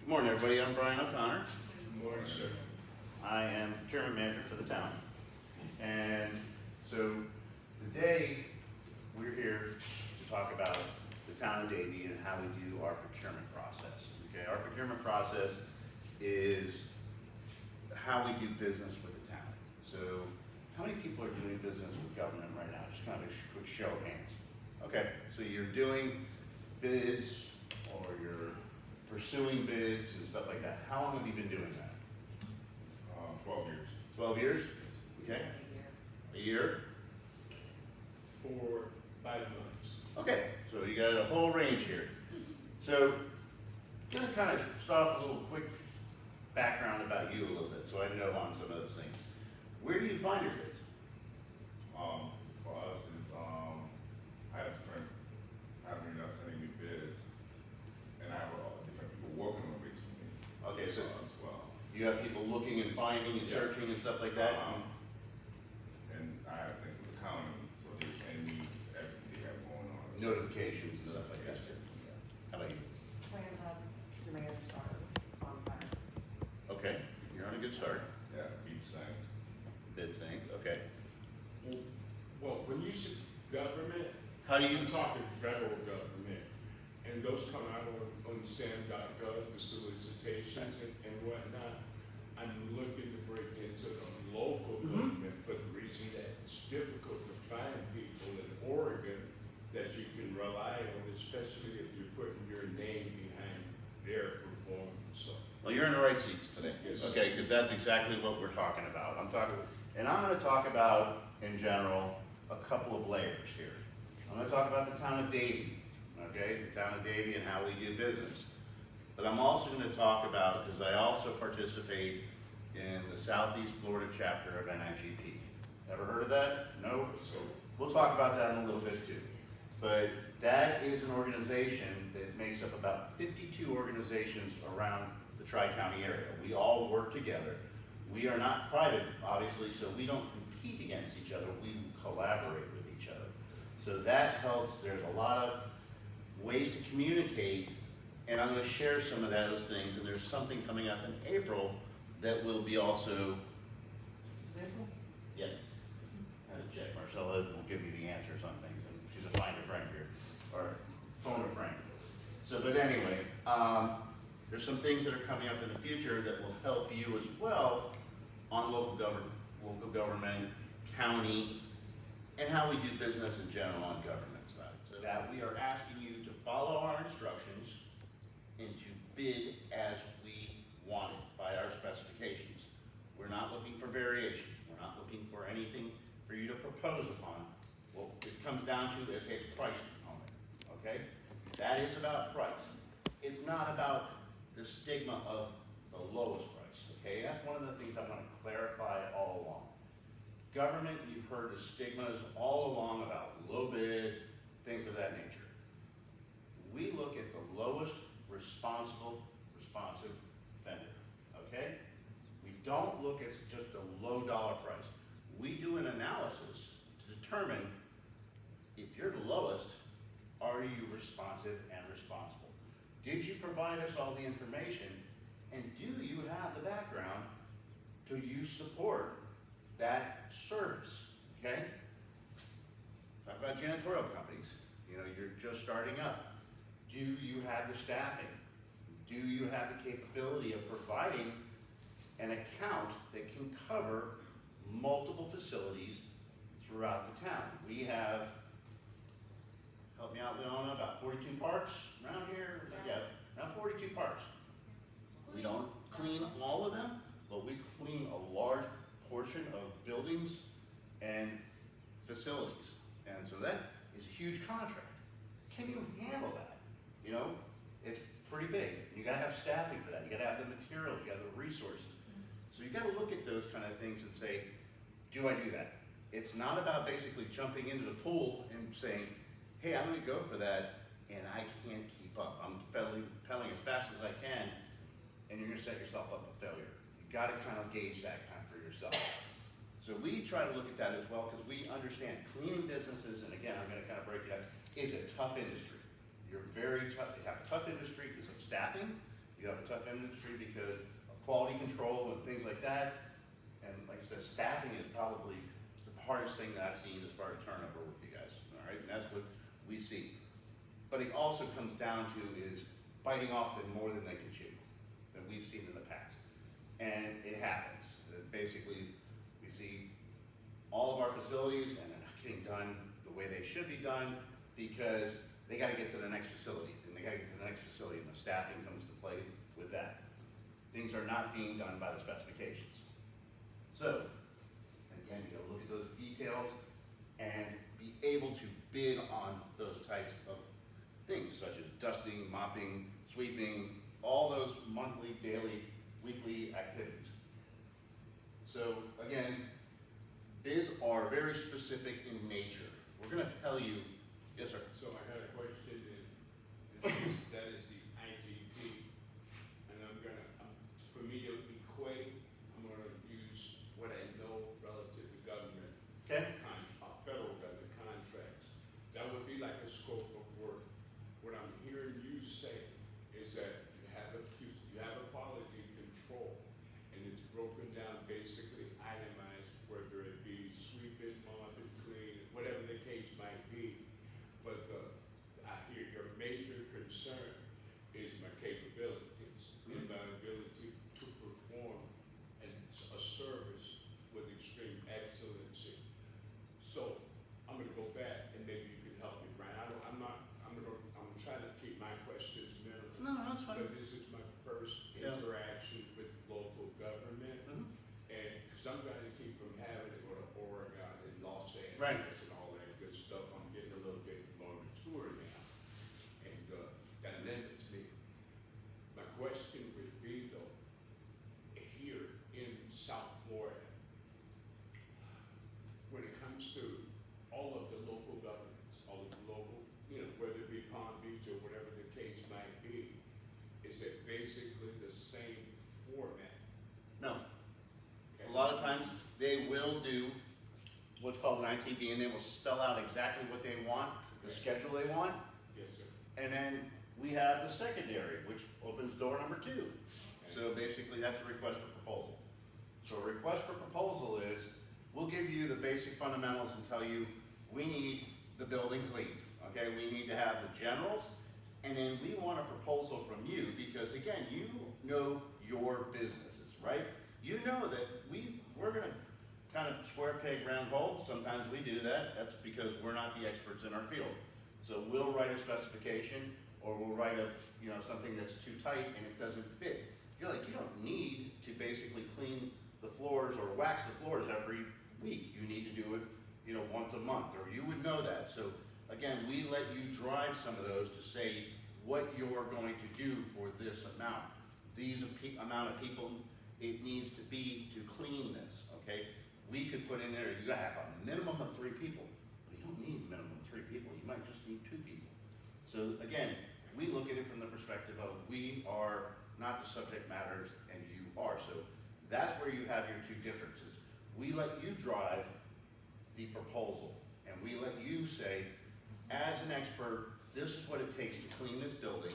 Good morning, everybody. I'm Brian O'Connor. Good morning, sir. I am procurement manager for the town. And so today we're here to talk about the town of Davie and how we do our procurement process. Okay, our procurement process is how we do business with the town. So how many people are doing business with government right now? Just kind of a quick show of hands. Okay, so you're doing bids or you're pursuing bids and stuff like that. How long have you been doing that? 12 years. 12 years? Okay. A year? 4 5 months. Okay, so you got a whole range here. So, gonna kind of start off with a little quick background about you a little bit, so I know on some of those things. Where do you find your bids? For us, is I have different avenues that sending me bids, and I have different people working on bids for me. Okay, so As well. you have people looking and finding and searching and stuff like that? And I have things with the county, so they send me everything they have going on. Notifications and stuff like that? How about you? Plan Hub, the mayor started on fire. Okay, you're on a good start. Yeah, beat saying. Bid sync, okay. Well, when you say government, How do you, I'm talking federal government, and those come out on SAM.gov, the solicitations and whatnot. I'm looking to break into the local government for the reason that it's difficult to find people in Oregon that you can rely on, especially if you're putting your name behind their performance. So, well, you're in the right seats today. Yes. Okay, because that's exactly what we're talking about. I'm going to talk about, in general, a couple of layers here. I'm going to talk about the town of Davie, okay, the town of Davie and how we do business. But I'm also going to talk about, because I also participate in the Southeast Florida chapter of NIGP. Ever heard of that? No? So, We'll talk about that in a little bit too. But that is an organization that makes up about 52 organizations around the Tri-County area. We all work together. We are not private, obviously, so we don't compete against each other. We collaborate with each other. So that helps. There's a lot of ways to communicate, and I'm going to share some of those things. And there's something coming up in April that will be also, yeah, Jeff Marcella will give me the answers on things. And she's a find a friend here, or phone a friend. So, but anyway, there's some things that are coming up in the future that will help you as well on local government, county, and how we do business in general on government side. So that we are asking you to follow our instructions and to bid as we want it by our specifications. We're not looking for variation. We're not looking for anything for you to propose upon. What it comes down to is a price component, okay? That is about price. It's not about the stigma of the lowest price, okay? That's one of the things I want to clarify all along. Government, you've heard the stigmas all along about low bid, things of that nature. We look at the lowest responsive vendor, okay? We don't look at just a low dollar price. We do an analysis to determine if you're the lowest, are you responsive and responsible? Did you provide us all the information, and do you have the background to you support that service, okay? Talk about janitorial companies. You know, you're just starting up. Do you have the staffing? Do you have the capability of providing an account that can cover multiple facilities throughout the town? We have, help me out, Leona, about 42 parks around here. Yeah, around 42 parks. We don't clean all of them, but we clean a large portion of buildings and facilities. And so that is a huge contract. Can you handle that? You know, it's pretty big. You gotta have staffing for that. You gotta have the materials, you gotta have the resources. So you gotta look at those kind of things and say, do I do that? It's not about basically jumping into the pool and saying, hey, I'm gonna go for that, and I can't keep up. I'm pedaling as fast as I can, and you're gonna set yourself up for failure. You gotta kind of gauge that kind of for yourself. So we try to look at that as well, because we understand cleaning businesses, and again, I'm gonna kind of break it up, is a tough industry. You're very tough, you have a tough industry because of staffing, you You have a tough industry because of quality control and things like that. And like I said, staffing is probably the hardest thing that I've seen as far as turnover with you guys, all right? And that's what we see. But it also comes down to is biting off them more than they can chew, that we've seen in the past. And it happens. Basically, we see all of our facilities and they're not getting done the way they should be done because they gotta get to the next facility, and they gotta get to the next facility, and the staffing comes to play with that. Things are not being done by the specifications. So, again, you gotta look at those details and be able to bid on those types of things, such as dusting, mopping, sweeping, all those monthly, daily, weekly activities. So, again, bids are very specific in nature. We're gonna tell you, yes, sir. So I had a question, and that is the IGP, and for me to equate, I'm gonna use what I know relative to government. Okay. Federal government contracts. That would be like a scope of work. What I'm hearing you say is that you have a quality control, and it's broken down, basically itemized, whether it be sweeping, mopping, clean, whatever the case might be. But I hear your major concern is my capabilities and my ability to perform a service with extreme excellency. So I'm gonna go back and maybe you can help me, Brian. I'm trying to keep my questions minimal. No, that's fine. But this is my first Yeah. interaction with local government. Mhm. And, cause I'm trying to keep from having to go to Oregon and Los Angeles Right. and all that good stuff. I'm getting a little bit more mature now. And, that limits me. My question would be though, here in South Florida, when it comes to all of the local governments, all of the local, whether it be Palm Beach or whatever the case might be, is it basically the same format? No. Okay? A lot of times, they will do what's called an ITB, and they will spell out exactly what they want, the schedule they want, Yes, sir. and then we have the secondary, which opens door number 2. So basically, that's a request for proposal. So a request for proposal is, we'll give you the basic fundamentals and tell you, we need the building cleaned, okay? We need to have the generals, and then we want a proposal from you, because again, you know your businesses, right? You know that we're gonna kind of square peg round hole. Sometimes we do that. That's because we're not the experts in our field. So we'll write a specification, or we'll write something that's too tight and it doesn't fit. You're like, you don't need to basically clean the floors or wax the floors every week. You need to do it, once a month, or you would know that. So again, we let you drive some of those to say what you're going to do for this amount. These amount of people it needs to be to clean this, okay? We could put in there, you gotta have a minimum of 3 people. But you don't need a minimum of 3 people, you might just need 2 people. So again, we look at it from the perspective of we are not the subject matters and you are. So that's where you have your 2 differences. We let you drive the proposal, and we let you say, as an expert, this is what it takes to clean this building,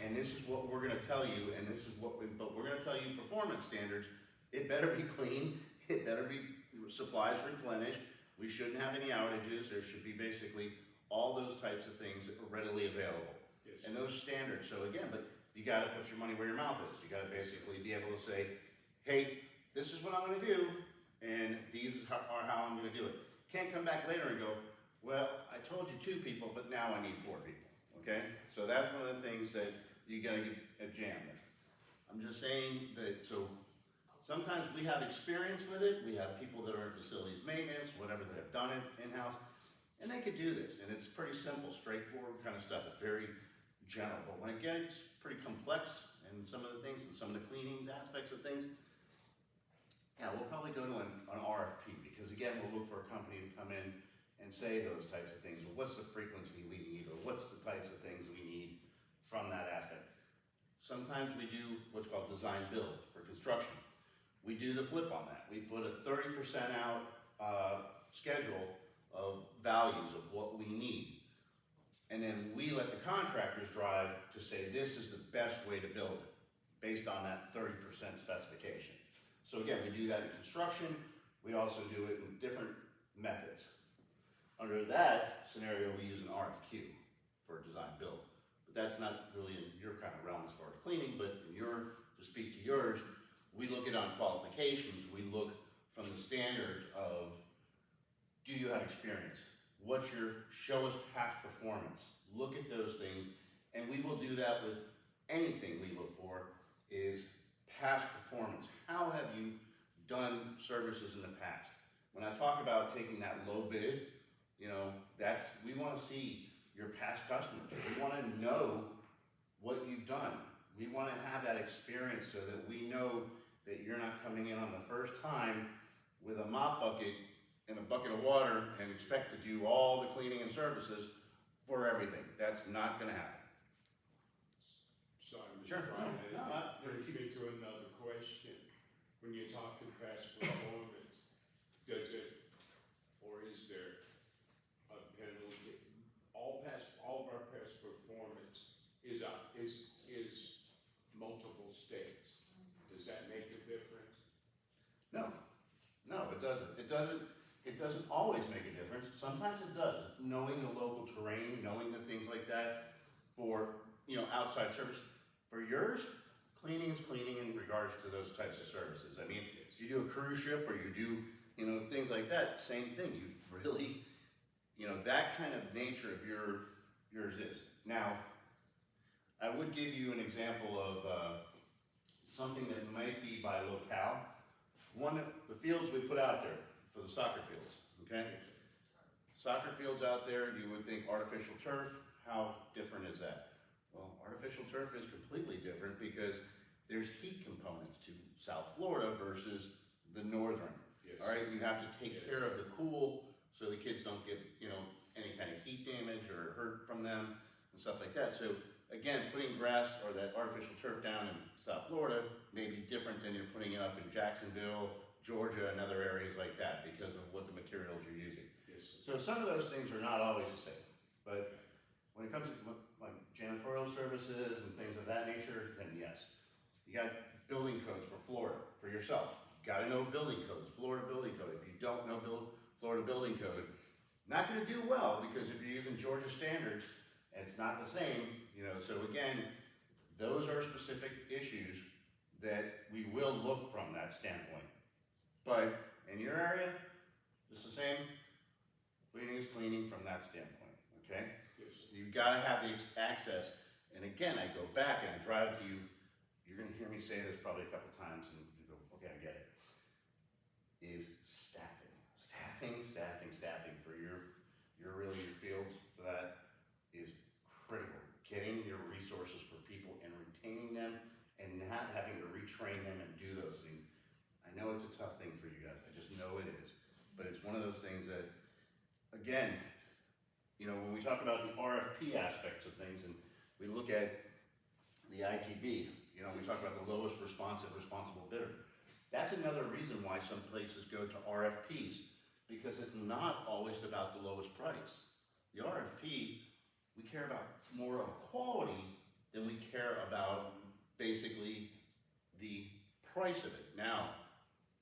and this is what we're gonna tell you, and this is but we're gonna tell you performance standards. It better be clean, it better be supplies replenished, we shouldn't have any outages, there should be basically all those types of things readily available. Yes. And those standards, so again, but you gotta put your money where your mouth is. You gotta basically be able to say, hey, this is what I'm gonna do, and these are how I'm gonna do it. Can't come back later and go, well, I told you 2 people, but now I need 4 people, okay? So that's one of the things that you gotta get a jam with. I'm just saying that, so sometimes we have experience with it, we have people that are in facilities maintenance, whatever, that have done it in-house, and they could do this, and it's pretty simple, straightforward kind of stuff. It's very general, but when it gets pretty complex, and some of the things, and some of the cleanings aspects of things, yeah, we'll probably go to an RFP, because again, we'll look for a company to come in and say those types of things. Well, what's the frequency we need, or what's the types of things we need from that aspect? Sometimes we do what's called design build for construction. We do the flip on that. We put a 30% out schedule of values of what we need. And then we let the contractors drive to say this is the best way to build it. based on that 30% specification. So again, we do that in construction, we also do it in different methods. Under that scenario, we use an RFQ for design build. But that's not really in your kind of realm as far as cleaning, but in your, to speak to yours, we look at on qualifications, we look from the standards of, do you have experience? What's your, show us past performance. Look at those things, and we will do that with anything we look for is past performance. How have you done services in the past? When I talk about taking that low bid, you know, that's, we want to see your past customers. We want to know what you've done. We want to have that experience so that we know that you're not coming in on the first time with a mop bucket and a bucket of water and expect to do all the cleaning and services for everything. That's not going to happen. Sorry, Mr. Sure. Bryan, No, that brings me to another question. When you're talking past performance, does it, or is there a penalty? All of our past performance is multiple states. Does that make a difference? No, it doesn't. It doesn't always make a difference. Sometimes it does. Knowing the local terrain, knowing the things like that for, you know, outside service. For yours, cleaning is cleaning in regards to those types of services. I mean, if you do a cruise ship or you do, you know, things like that, same thing. You really, you know, that kind of nature of yours is. Now, I would give you an example of something that might be by locale. One, the fields we put out there for the soccer fields, okay? Soccer fields out there, you would think artificial turf, how different is that? Well, artificial turf is completely different because there's heat components to South Florida versus the northern. Yes. All right, you have to take care of the cool so the kids don't get, you know, any kind of heat damage or hurt from them and stuff like that. So again, putting grass or that artificial turf down in South Florida may be different than you're putting it up in Jacksonville, Georgia, and other areas like that because of what the materials you're using. Yes. So some of those things are not always the same, but when it comes to like janitorial services and things of that nature, then yes. You got building codes for Florida, for yourself. You gotta know building codes, Florida building code. If you don't know Florida building code, not gonna do well because if you're using Georgia standards, it's not the same, you know, so again, those are specific issues that we will look from that standpoint. But in your area, it's the same, cleaning is cleaning from that standpoint, okay? Yes. You've gotta have the access, and again, I go back and I drive to you, you're gonna hear me say this probably a couple times and you go, okay, I get it, is staffing. Staffing for your fields for that is critical. Getting your resources for people and retaining them and not having to retrain them and do those things. I know it's a tough thing for you guys, I just know it is. But it's one of those things that, again, you know, when we talk about the RFP aspects of things and we look at the ITB, you know, we talk about the lowest responsible bidder. That's another reason why some places go to RFPs, because it's not always about the lowest price. The RFP, we care about more of quality than we care about basically the price of it. Now,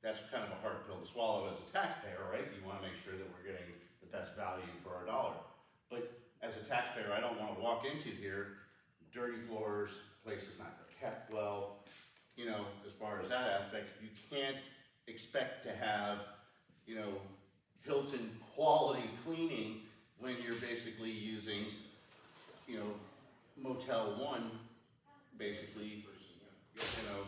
that's kind of a hard pill to swallow as a taxpayer, right? You want to make sure that we're getting the best value for our dollar. But as a taxpayer, I don't want to walk into here, dirty floors, places not kept well, you know, as far as that aspect. You can't expect to have, you know, Hilton quality cleaning when you're basically using, you know, Motel 1, basically, you know,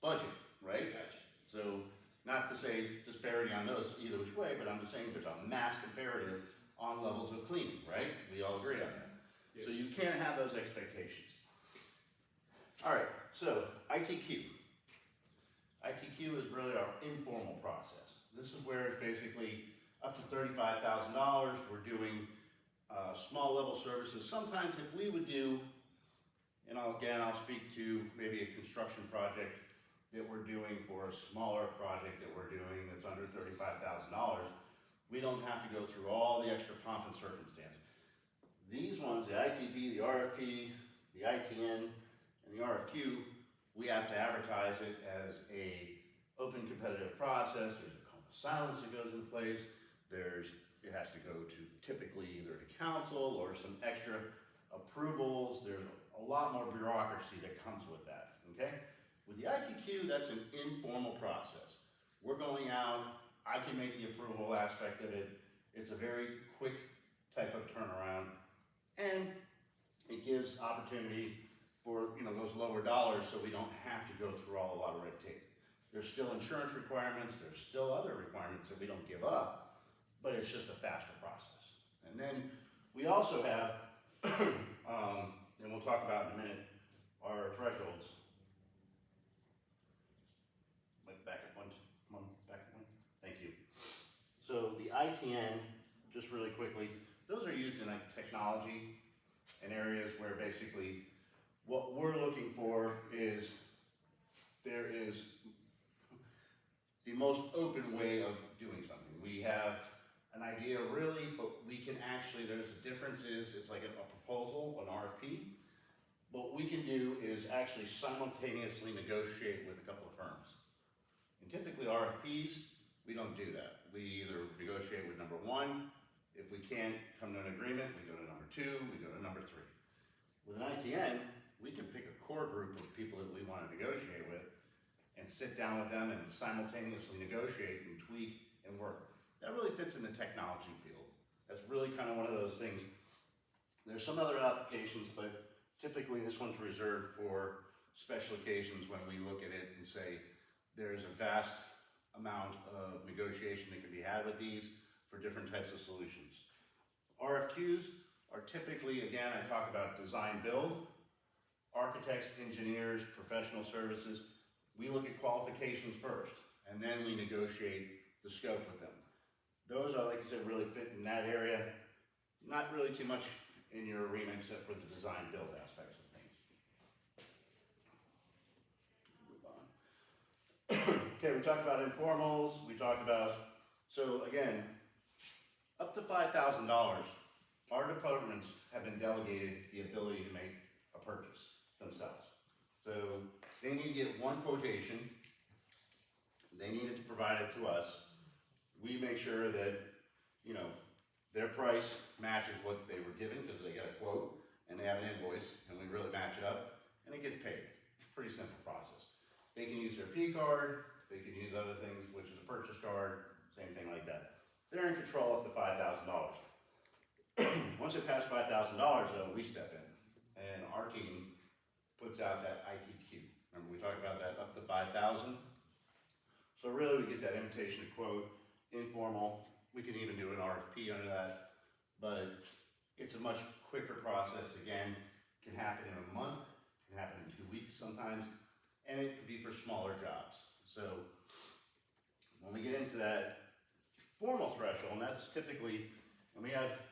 budget, right? Gotcha. So, not to say disparity on those either which way, but I'm just saying there's a mass comparative on levels of cleaning, right? We all agree on that. Yes. So you can't have those expectations. All right, so ITQ. ITQ is really our informal process. This is where it's basically up to $35,000. We're doing small level services. Sometimes if we would do, and I'll speak to maybe a construction project that we're doing for a smaller project that we're doing that's under $35,000, we don't have to go through all the extra pomp and circumstance. These ones, the ITB, the RFP, the ITN, and the RFQ, we have to advertise it as a open competitive process. There's a call of silence that goes in place. It has to go to typically either to council or some extra approvals. There's a lot more bureaucracy that comes with that, okay? With the ITQ, that's an informal process. We're going out, I can make the approval aspect of it. It's a very quick type of turnaround, and it gives opportunity for, you know, those lower dollars so we don't have to go through a lot of red tape. There's still insurance requirements, there's still other requirements that we don't give up, but it's just a faster process. And then we also have, and we'll talk about in a minute, our thresholds. Wait, back up one, back up one. Thank you. So the ITN, just really quickly, those are used in like technology and areas where basically what we're looking for is there is the most open way of doing something. We have an idea really, but we can actually, there's a difference is, it's like a proposal, an RFP. What we can do is actually simultaneously negotiate with a couple of firms. And typically RFPs, we don't do that. We either negotiate with number one. If we can't come to an agreement, we go to number two, we go to number three. With an ITN, we can pick a core group of people that we want to negotiate with and sit down with them and simultaneously negotiate and tweak and work. That really fits in the technology field. That's really kind of one of those things. There's some other applications, but typically this one's reserved for special occasions when we look at it and say there's a vast amount of negotiation that can be had with these for different types of solutions. RFQs are typically, again, I talk about design build, architects, engineers, professional services. We look at qualifications first, and then we negotiate the scope with them. Those are, like I said, really fit in that area. Not really too much in your arena except for the design build aspects of things. Move on. Okay, we talked about informals, we talked about, so again, up to $5,000, our departments have been delegated the ability to make a purchase themselves. So they need to get one quotation, they needed to provide it to us. We make sure that, you know, their price matches what they were given because they got a quote and they have an invoice and we really match it up and it gets paid. It's a pretty simple process. They can use their P card, they can use other things, which is a purchase card, same thing like that. They're in control up to $5,000. Once it passed $5,000 though, we step in and our team puts out that ITQ. Remember we talked about that up to 5,000? So really we get that invitation to quote, informal, we can even do an RFP under that, but it's a much quicker process. Again, it can happen in a month, it can happen in 2 weeks sometimes, and it could be for smaller jobs. So when we get into that formal threshold, and that's typically, and we have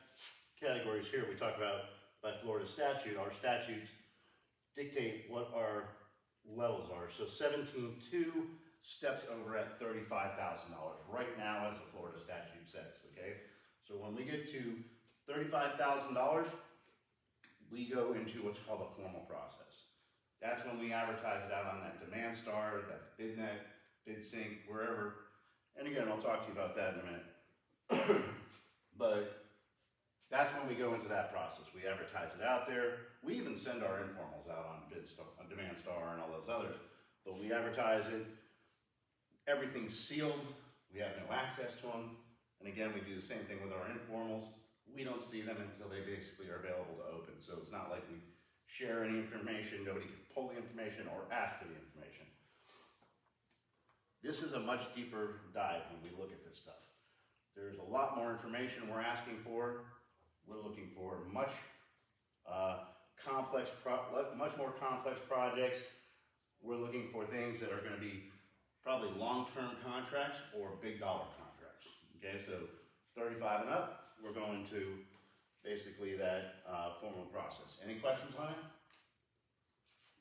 categories here we talk about by Florida statute, our statutes dictate what our levels are. So 17.2 steps over at $35,000 right now as the Florida statute says, okay? So when we get to $35,000, we go into what's called a formal process. That's when we advertise it out on that Demand Star, that BidNet, BidSync, wherever. And again, I'll talk to you about that in a minute. But that's when we go into that process. We advertise it out there. We even send our informals out on on Demand Star and all those others. But we advertise it. Everything's sealed. We have no access to them. And again, we do the same thing with our informals. We don't see them until they basically are available to open. So it's not like we share any information. Nobody can pull the information or ask for the information. This is a much deeper dive when we look at this stuff. There's a lot more information we're asking for. We're looking for much more complex projects. We're looking for things that are going to be probably long-term contracts or big dollar contracts. Okay, so 35 and up, we're going to basically that formal process. Any questions on it?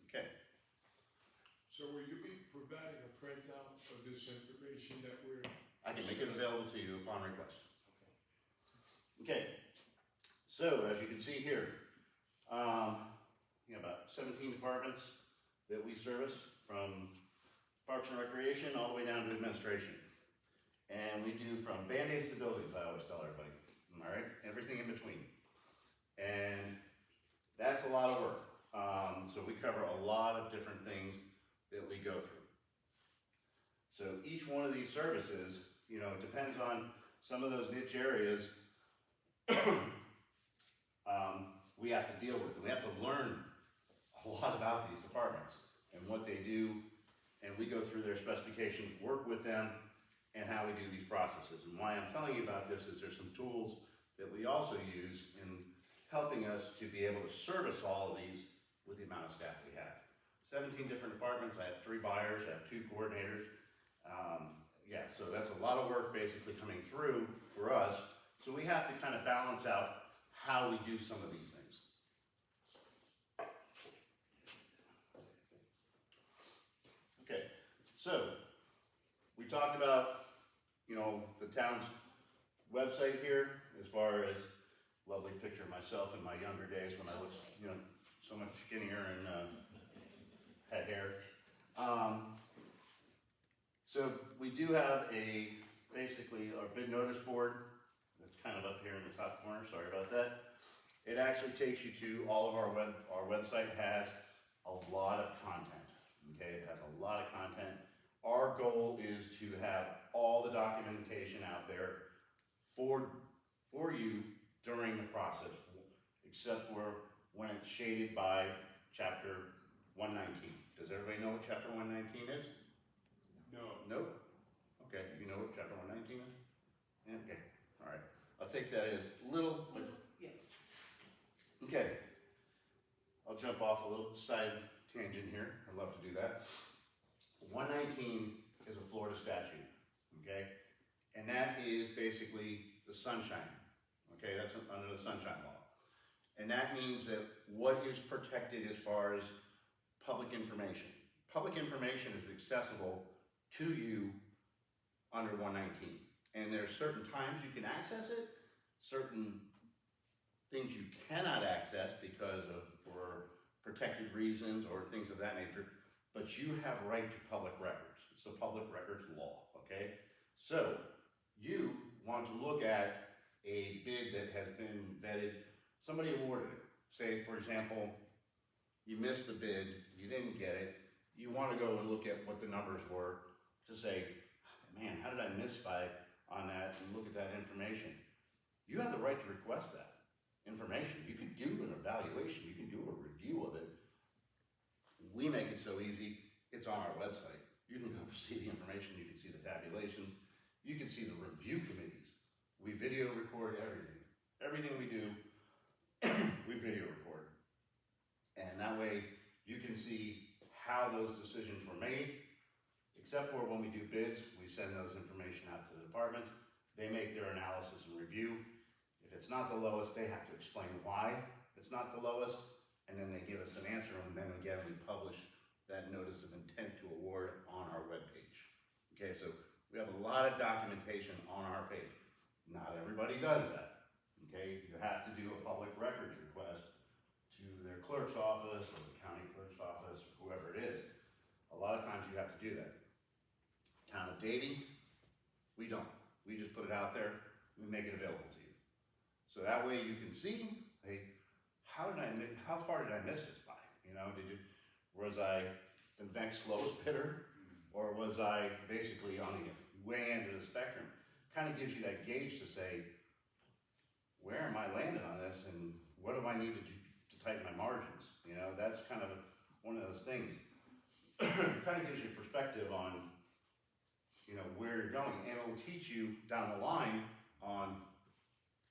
Okay. So will you be providing a printout of this information that we're? I can make it available to you upon request. Okay. So as you can see here, you know, about 17 departments that we service, from Parks and Recreation all the way down to administration. And we do from Band-Aids to buildings, I always tell everybody, all right? Everything in between. And that's a lot of work. So we cover a lot of different things that we go through. So each one of these services, you know, depends on some of those niche areas we have to deal with, and we have to learn a lot about these departments and what they do, and we go through their specifications, work with them, and how we do these processes. And why I'm telling you about this is there's some tools that we also use in helping us to be able to service all of these with the amount of staff we have. 17 different departments, I have 3 buyers, I have 2 coordinators. Yeah, so that's a lot of work basically coming through for us. So we have to kind of balance out how we do some of these things. Okay, so we talked about, you know, the town's website here, as far as lovely picture of myself in my younger days when I looked, you know, so much skinnier and had hair. So we do have basically our bid notice board. It's kind of up here in the top corner, sorry about that. It actually takes you to all of our website has a lot of content, okay? It has a lot of content. Our goal is to have all the documentation out there for you during the process, except for when it's shaded by chapter 119. Does everybody know what chapter 119 is? No. Nope. Okay, you know what chapter 119 is? Yeah, okay, all right. I'll take that as little, but Yes. okay. I'll jump off a little side tangent here. I love to do that. 119 is a Florida statute, okay? And that is basically the sunshine, okay? That's under the sunshine law. And that means that what is protected as far as public information. Public information is accessible to you under 119. And there's certain times you can access it, certain things you cannot access because of, for protected reasons or things of that nature, but you have right to public records. It's the public records law, okay? So you want to look at a bid that has been vetted, somebody awarded it. Say, for example, you missed the bid, you didn't get it, you want to go and look at what the numbers were to say, man, how did I miss on that, and look at that information. You have the right to request that information. You can do an evaluation, you can do a review of it. We make it so easy, it's on our website. You can go see the information, you can see the tabulations, you can see the review committees. We video record everything. Everything we do, we video record. And that way you can see how those decisions were made. Except for when we do bids, we send those information out to the departments. They make their analysis and review. If it's not the lowest, they have to explain why it's not the lowest, and then they give us an answer, and then again, we publish that notice of intent to award on our webpage. Okay, so we have a lot of documentation on our page. Not everybody does that. Okay, you have to do a public records request to their clerk's office or the county clerk's office, or whoever it is. A lot of times you have to do that. Town of Davie, we don't. We just put it out there, we make it available to you. So that way you can see, hey, how far did I miss this by? You know, was I the next slowest bidder? Or was I basically on the way end of the spectrum? Kind of gives you that gauge to say, where am I landing on this, and what do I need to do to tighten my margins? You know, that's kind of one of those things. Kind of gives you perspective on, you know, where you're going, and it'll teach you down the line on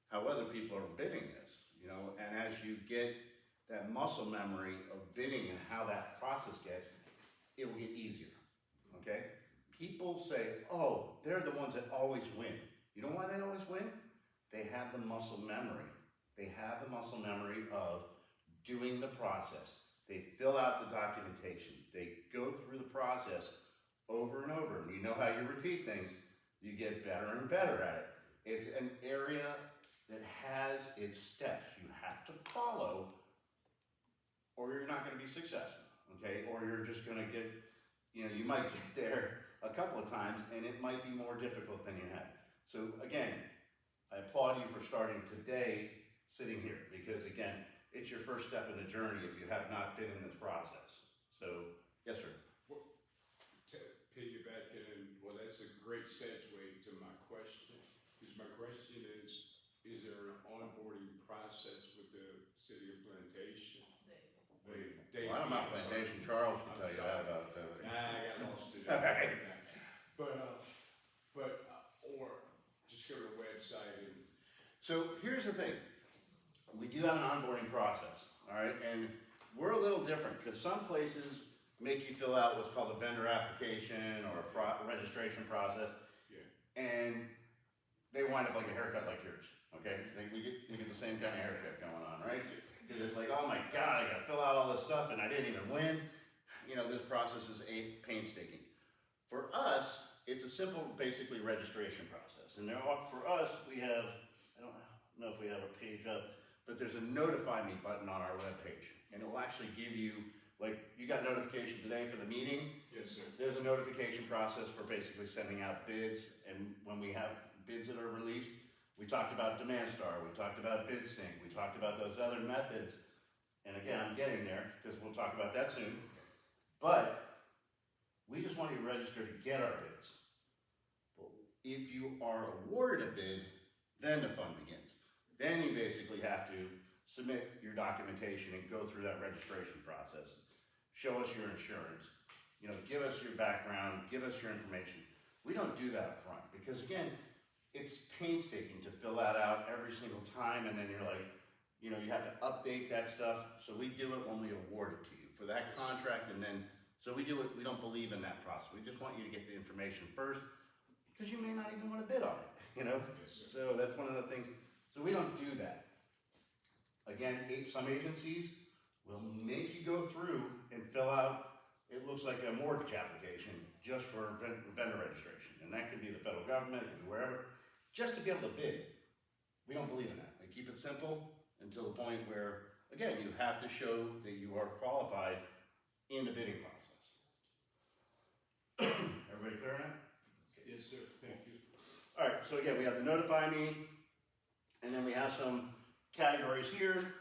how other people are bidding this, you know, and as you get that muscle memory of bidding and how that process gets, it will get easier, okay? People say, oh, they're the ones that always win. You know why they always win? They have the muscle memory. They have the muscle memory of doing the process. They fill out the documentation. They go through the process over and over. And you know how you repeat things, you get better and better at it. It's an area that has its steps you have to follow, or you're not going to be successful, okay? Or you're just gonna get, you might get there a couple of times and it might be more difficult than you had. So again, I applaud you for starting today, sitting here, because again, it's your first step in the journey if you have not been in this process. So, yes, sir. To piggyback in, well, that's a great segue to my question. Because my question is there an onboarding process with the city of Plantation? Well, I don't know Plantation, Charles can tell you that about, Nah, I got lost in All right. Or just go to the website and. So here's the thing, we do have an onboarding process, all right, and we're a little different, because some places make you fill out what's called a vendor application or a registration process, Yeah. and they wind up like a haircut like yours, okay? We get the same kind of haircut going on, right? Because it's like, oh my God, I gotta fill out all this stuff and I didn't even win. This process is painstaking. For us, it's a simple, basically, registration process. And for us, we have, I don't know if we have a page up, but there's a notify me button on our webpage. And it'll actually give you, like, you got notification today for the meeting. Yes, sir. There's a notification process for basically sending out bids. And when we have bids that are released, we talked about Demand Star, we talked about Bid Sync, we talked about those other methods. And again, I'm getting there, because we'll talk about that soon. But we just want you to register to get our bids. But if you are awarded a bid, then the fun begins. Then you basically have to submit your documentation and go through that registration process. Show us your insurance, give us your background, give us your information. We don't do that up front, because again, it's painstaking to fill that out every single time, and then you're like, you have to update that stuff. So we do it when we award it to you for that contract, and then, so we do it, we don't believe in that process. We just want you to get the information first, because you may not even want to bid on it, Yes, sir. So that's one of the things, so we don't do that. Again, some agencies will make you go through and fill out, it looks like a mortgage application just for vendor registration. And that could be the federal government, it could be wherever, just to be able to bid. We don't believe in that. We keep it simple until the point where, again, you have to show that you are qualified in the bidding process. Everybody clear on that? Yes, sir. Thank you. All right, so again, we have the notify me, and then we have some categories here,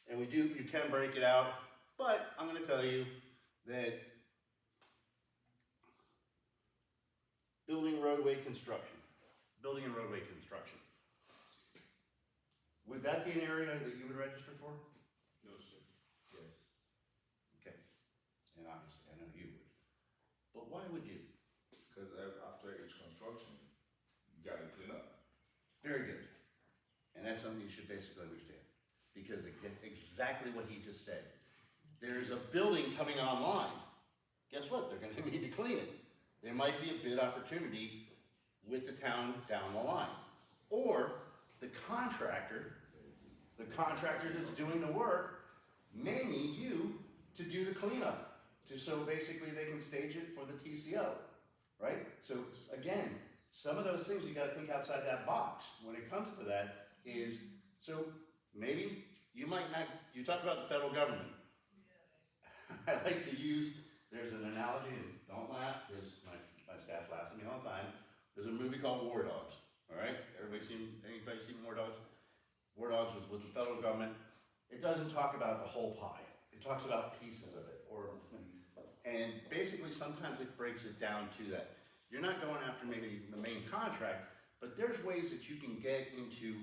and you can break it out, but I'm gonna tell you that building and roadway construction, would that be an area that you would register for? No, sir. Yes. Okay, and obviously I know you would, but why would you? Because after each construction, you gotta clean up. Very good. And that's something you should basically understand. Because exactly what he just said. There's a building coming online. Guess what? They're gonna need to clean it. There might be a bid opportunity with the town down the line. Or the contractor that's doing the work may need you to do the cleanup. So basically they can stage it for the TCO, right? So again, some of those things you gotta think outside that box when it comes to that is, so maybe you might not, you talk about the federal government. I like to use, there's an analogy, and don't laugh, because my staff laughs at me all the time. There's a movie called War Dogs, all right? Anybody seen War Dogs? War Dogs was with the federal government. It doesn't talk about the whole pie. It talks about pieces of it, and basically sometimes it breaks it down to that. You're not going after maybe the main contract, but there's ways that you can get into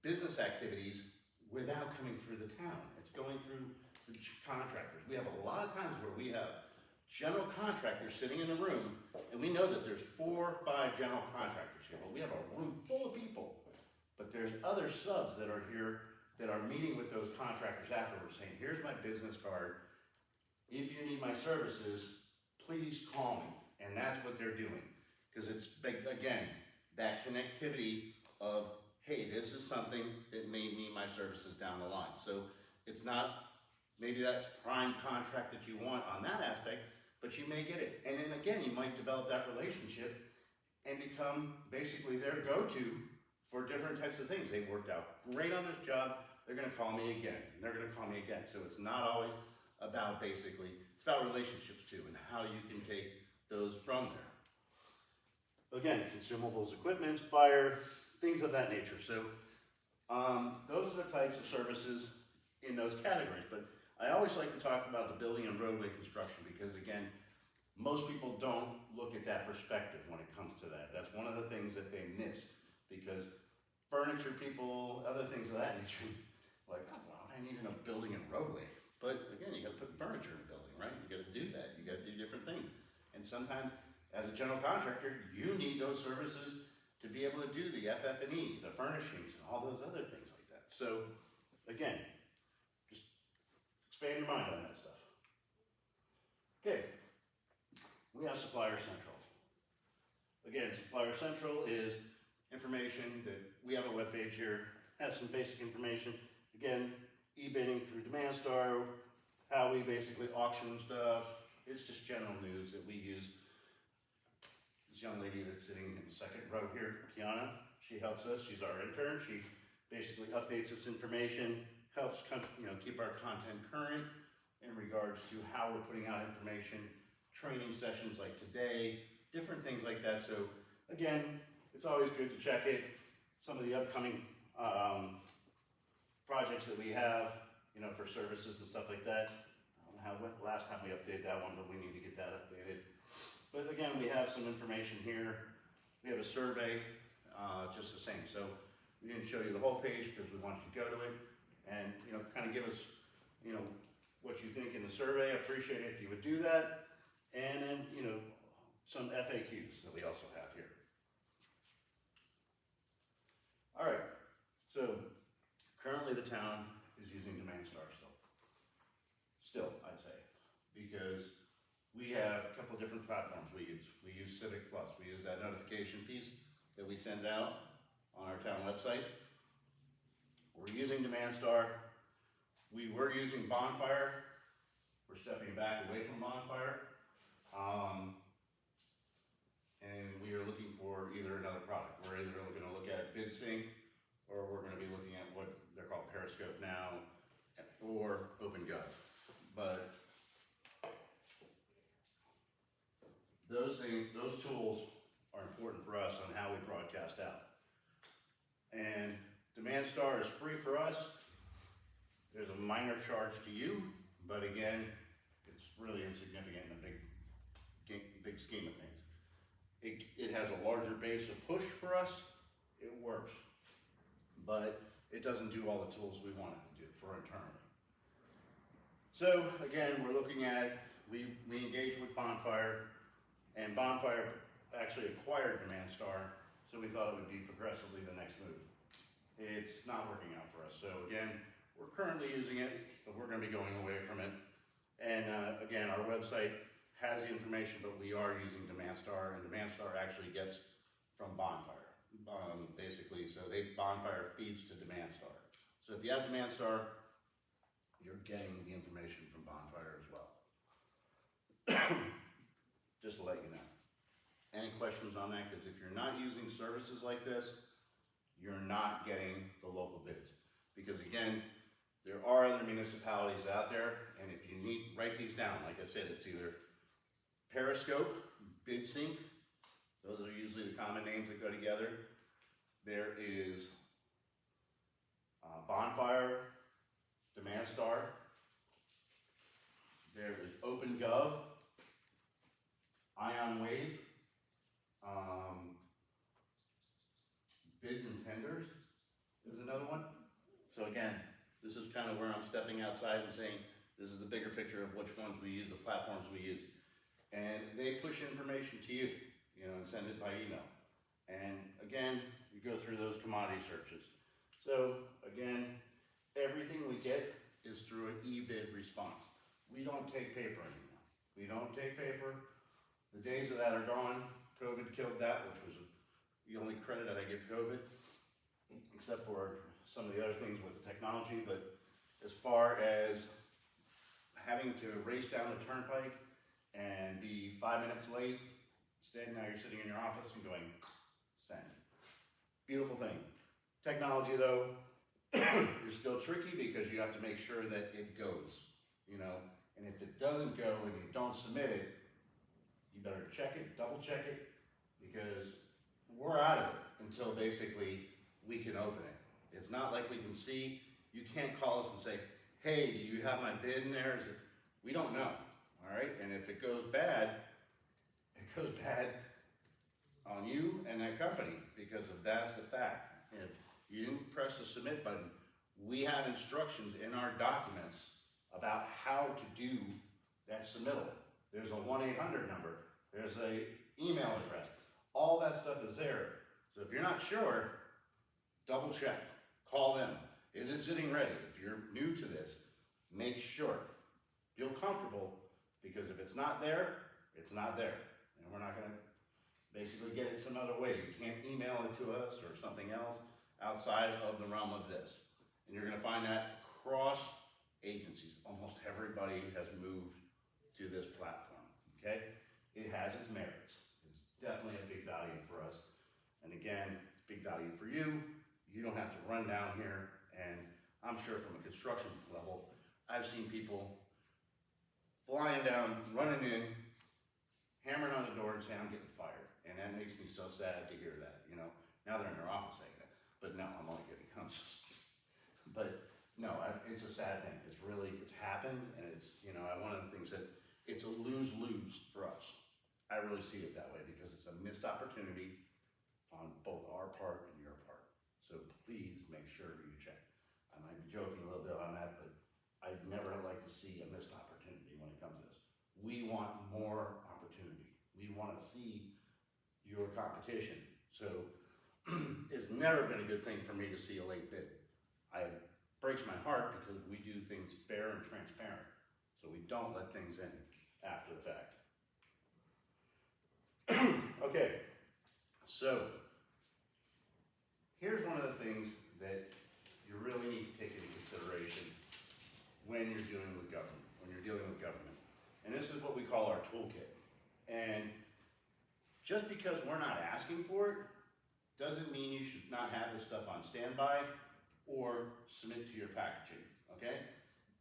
business activities without coming through the town. It's going through the contractors. We have a lot of times where we have general contractors sitting in the room, and we know that there's 4 or 5 general contractors here, but we have a room full of people. But there's other subs that are here that are meeting with those contractors afterwards saying, here's my business card. If you need my services, please call me. And that's what they're doing. Because it's big, again, that connectivity of, hey, this is something that may need my services down the line. So it's not, maybe that's prime contract that you want on that aspect, but you may get it. And then again, you might develop that relationship and become basically their go-to for different types of things. They worked out great on this job, they're gonna call me again, and they're gonna call me again. So it's not always, about basically, it's about relationships too, and how you can take those from there. Again, consumables, equipment, fire, things of that nature. So those are the types of services in those categories. But I always like to talk about the building and roadway construction because again, most people don't look at that perspective when it comes to that. That's one of the things that they miss because furniture people, other things of that nature, like, oh, well, I need a building and roadway. But again, you gotta put furniture in a building, right? You gotta do that, you gotta do different things. And sometimes, as a general contractor, you need those services to be able to do the FF&E, the furnishings, and all those other things like that. So, again, just expand your mind on that stuff. Okay, we have Supplier Central. Again, Supplier Central is information that we have a webpage here, has some basic information. Again, e-bidding through DemandStar, how we basically auction stuff. It's just general news that we use. This young lady that's sitting in the second row here, Kiana, she helps us. She's our intern. She basically updates this information, helps keep our content current in regards to how we're putting out information, training sessions like today, different things like that. So again, it's always good to check it. Some of the upcoming projects that we have, for services and stuff like that. I don't know how it went last time we updated that one, but we need to get that updated. But again, we have some information here. We have a survey, just the same. So we didn't show you the whole page because we want you to go to it and, kind of give us, what you think in the survey. I appreciate it if you would do that. And then, some FAQs that we also have here. All right, so currently the town is using DemandStar still, I say, because we have a couple of different platforms we use. We use Civic Plus. We use that notification piece that we send out on our town website. We're using DemandStar. We were using Bonfire. We're stepping back away from Bonfire. And we are looking for either another product. We're either going to look at BidSync, or we're going to be looking at what they're called Periscope now, or OpenGov. But those tools are important for us on how we broadcast out. And DemandStar is free for us. There's a minor charge to you, but again, it's really insignificant in a big scheme of things. It has a larger base of push for us. It works, but it doesn't do all the tools we want it to do for internally. So again, we're looking at, we engaged with Bonfire, and Bonfire actually acquired DemandStar, so we thought it would be progressively the next move. It's not working out for us. So again, we're currently using it, but we're going to be going away from it. And again, our website has the information, but we are using DemandStar, and DemandStar actually gets from Bonfire, basically. So Bonfire feeds to DemandStar. So if you have DemandStar, you're getting the information from Bonfire as well. Just to let you know. Any questions on that? Because if you're not using services like this, you're not getting the local bids. Because again, there are other municipalities out there, and if you need, write these down. Like I said, it's either Periscope, BidSync, those are usually the common names that go together. There is Bonfire, DemandStar, there is OpenGov, IonWave, Bids and Tenders is another one. So again, this is kind of where I'm stepping outside and saying, this is the bigger picture of which ones we use, the platforms we use. And they push information to you, and send it by email. And again, you go through those commodity searches. So again, everything we get is through an e-bid response. We don't take paper anymore. We don't take paper. The days of that are gone. COVID killed that, which was the only credit I give COVID, except for some of the other things with the technology. But as far as having to race down the turnpike and be 5 minutes late, instead now you're sitting in your office and going, send. Beautiful thing. Technology though is still tricky because you have to make sure that it goes, And if it doesn't go and you don't submit it, you better check it, double check it, because we're out of it until basically we can open it. It's not like we can see, you can't call us and say, hey, do you have my bid in there? Is it? We don't know, all right? And if it goes bad on you and that company, because if that's the fact. If you didn't press the submit button, we have instructions in our documents about how to do that submittal. There's a 1-800 number, there's a email address, all that stuff is there. So if you're not sure, double check, call them. Is it sitting ready? If you're new to this, make sure, feel comfortable, because if it's not there, it's not there. And we're not gonna basically get it some other way. You can't email it to us or something else outside of the realm of this. And you're gonna find that across agencies. Almost everybody has moved to this platform, okay? It has its merits. It's definitely a big value for us. And again, it's big value for you. You don't have to run down here, and I'm sure from a construction level, I've seen people flying down, running in, hammering on the door and saying, I'm getting fired. And that makes me so sad to hear that, you know? Now they're in their office saying that. But no, I'm only kidding. I'm just, but no, it's a sad thing. It's happened, and it's, you know, one of the things that, it's a lose-lose for us. I really see it that way, because it's a missed opportunity on both our part and your part. So please make sure you check. I might be joking a little bit on that, but I'd never like to see a missed opportunity when it comes to this. We want more opportunity. We want to see your competition. So it's never been a good thing for me to see a late bid. It breaks my heart, because we do things fair and transparent. So we don't let things in after the fact. Okay, so here's one of the things that you really need to take into consideration when you're dealing with government. And this is what we call our toolkit. And just because we're not asking for it, doesn't mean you should not have this stuff on standby or submit to your packaging, okay?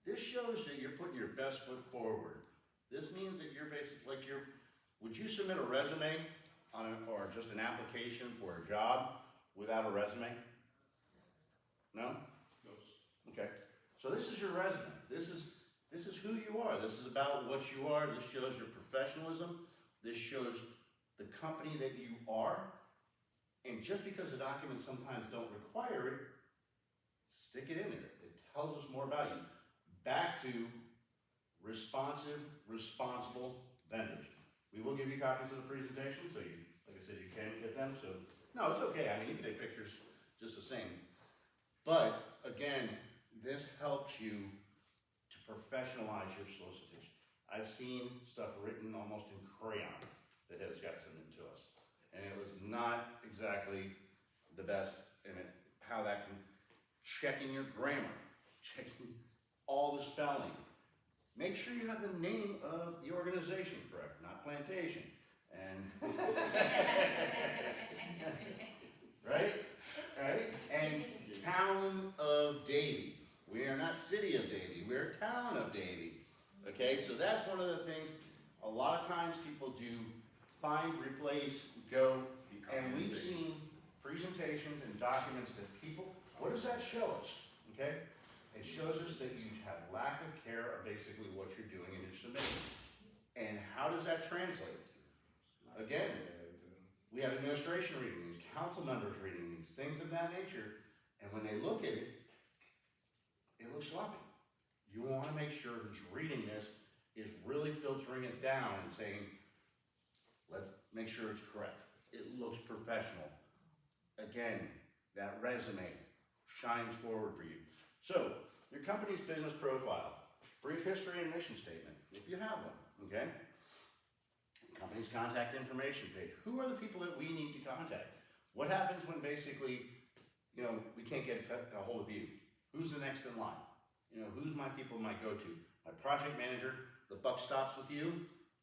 This shows that you're putting your best foot forward. This means that you're basically, would you submit a resume or just an application for a job without a resume? No? No. Okay. So this is your resume. This is who you are. This is about what you are. This shows your professionalism. This shows the company that you are. And just because the documents sometimes don't require it, stick it in there. It tells us more about you. Back to responsive, responsible vendors. We will give you copies of the presentation, so you, like I said, you can get them. So no, it's okay. I mean, you can take pictures just the same. But again, this helps you to professionalize your solicitation. I've seen stuff written almost in crayon that has got submitted to us, and it was not exactly the best in it. How that can, checking your grammar, checking all the spelling. Make sure you have the name of the organization correct, not plantation. And right? Right? And Town of Davie. We are not City of Davie, we're Town of Davie. Okay, so that's one of the things, a lot of times people do find, replace, go, and we've seen presentations and documents that people, what does that show us? Okay? It shows us that you have lack of care of basically what you're doing in your submission. And how does that translate? Again, we have administration reading these, council members reading these, things of that nature, and when they look at it, it looks sloppy. You want to make sure who's reading this is really filtering it down and saying, let's make sure it's correct. It looks professional. Again, that resume shines forward for you. So, your company's business profile, brief history and mission statement, if you have one, okay? Company's contact information page. Who are the people that we need to contact? What happens when basically, you know, we can't get a hold of you? Who's the next in line? You know, who's my people might go to? My project manager, the buck stops with you,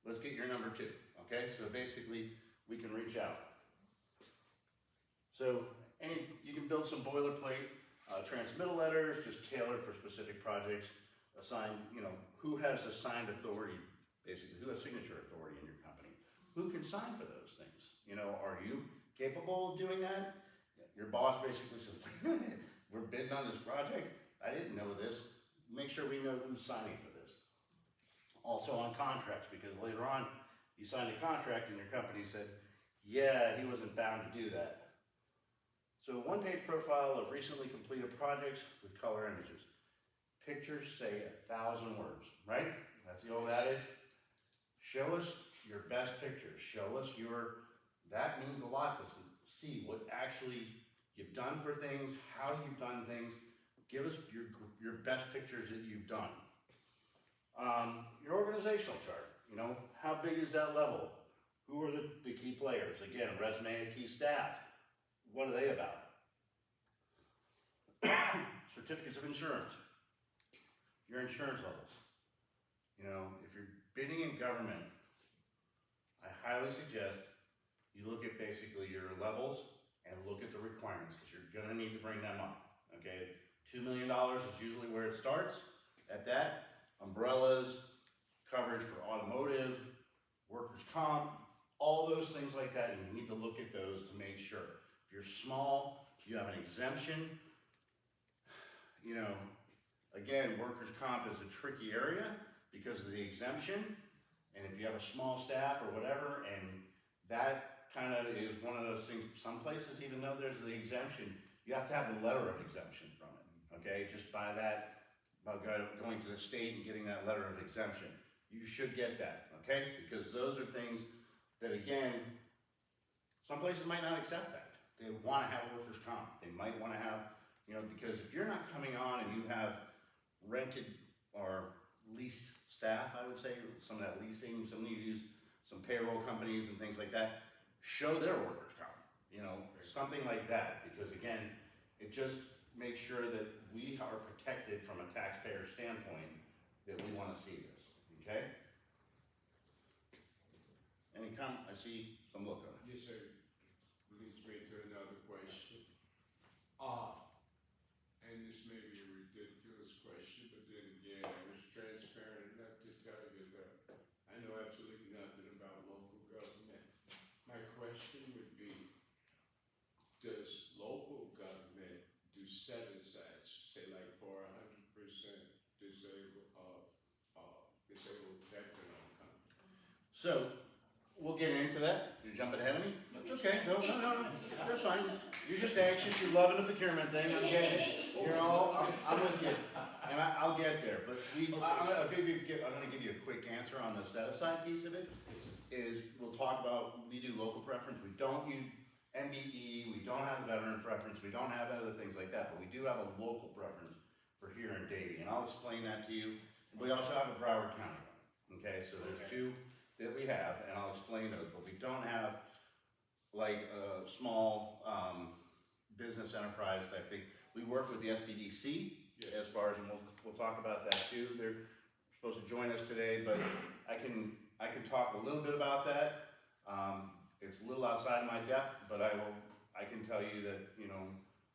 let's get your number too, okay? So basically, we can reach out. So, you can build some boilerplate transmittal letters, just tailored for specific projects. assigned, who has assigned authority, basically, who has signature authority in your company? Who can sign for those things? Are you capable of doing that? Your boss basically says, wait a minute, we're bidding on this project? I didn't know this. Make sure we know who's signing for this. Also on contracts, because later on, you signed a contract and your company said, yeah, he wasn't bound to do that. So a one-page profile of recently completed projects with color images. Pictures say 1,000 words, right? That's the old adage. Show us your best pictures. Show us that means a lot to see what actually you've done for things, how you've done things. Give us your best pictures that you've done. Your organizational chart, how big is that level? Who are the key players? Again, resume and key staff. What are they about? Certificates of insurance. Your insurance levels. If you're bidding in government, I highly suggest you look at basically your levels and look at the requirements, because you're gonna need to bring them up, okay? $2 million is usually where it starts. At that, umbrellas, coverage for automotive, workers' comp, all those things like that, you need to look at those to make sure. If you're small, you have an exemption. Again, workers' comp is a tricky area because of the exemption, and if you have a small staff or whatever, and that kind of is one of those things, some places, even though there's the exemption, you have to have the letter of exemption from it, okay? Just by going to the state and getting that letter of exemption. You should get that, okay? Because those are things that, again, some places might not accept that. They want to have workers' comp. They might want to have, because if you're not coming on and you have rented or leased staff, I would say, some of that leasing, some of you use some payroll companies and things like that, show their workers' comp, something like that. Because again, it just makes sure that we are protected from a taxpayer standpoint, that we want to see this, okay? Any comment? I see some look on it. Yes, sir. Leads me to another question. And this may be a ridiculous question, but then again, I was transparent enough to tell you that I know absolutely nothing about local government. My question would be, does local government do set-asides, say like for 100% disabled veteran income? So, we'll get into that. You're jumping ahead of me? That's okay. No. That's fine. You're just anxious. You're loving the procurement thing. I'm getting it. I'm with you. And I'll get there. But I'm going to give you a quick answer on the set-aside piece of it. We'll talk about, we do local preference. We don't use MBE. We don't have veteran preference. We don't have other things like that. But we do have a local preference for here in Davie. And I'll explain that to you. We also have a Broward County one. Okay, so there's two that we have, and I'll explain those, but we don't have like a small business enterprise type thing. We work with the SBDC as far as, and we'll talk about that too. They're supposed to join us today, but I can talk a little bit about that. It's a little outside of my depth, but I can tell you that,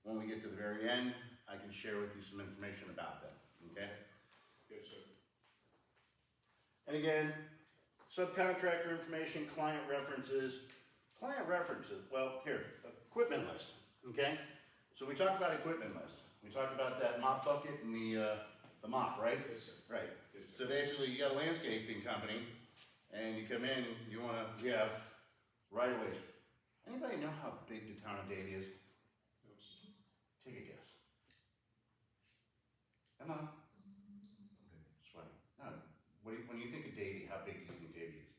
when we get to the very end, I can share with you some information about that, okay? Yes, sir. And again, subcontractor information, client references. Client references, well, here, equipment list, okay? So we talked about equipment list. We talked about that mop bucket and the mop, right? Yes, sir. Right. Yes, sir. So basically, you got a landscaping company, and you come in, we have right-of-ways. Anybody know how big the town of Davie is? No, sir. Take a guess. Come on. Sweat. No. When you think of Davie, how big do you think Davie is?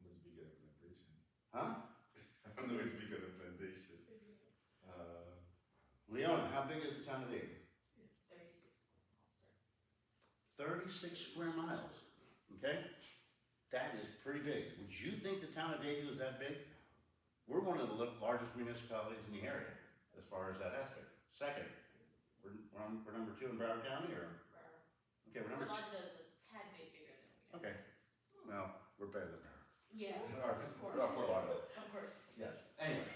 Must be good plantation. Huh? I know it's bigger than plantation. Leona, how big is the town of Davie? 36 36 square miles, okay? That is pretty big. Would you think the town of Davie was that big? We're one of the largest municipalities in the area as far as that aspect. Second, we're number 2 in Broward County, or? Okay, we're number 2. Rhonda's a tad bit bigger than we are. Okay, well, we're better than her. Yeah, Or, of course. Fort Lauderdale. Of course. Yes, anyway,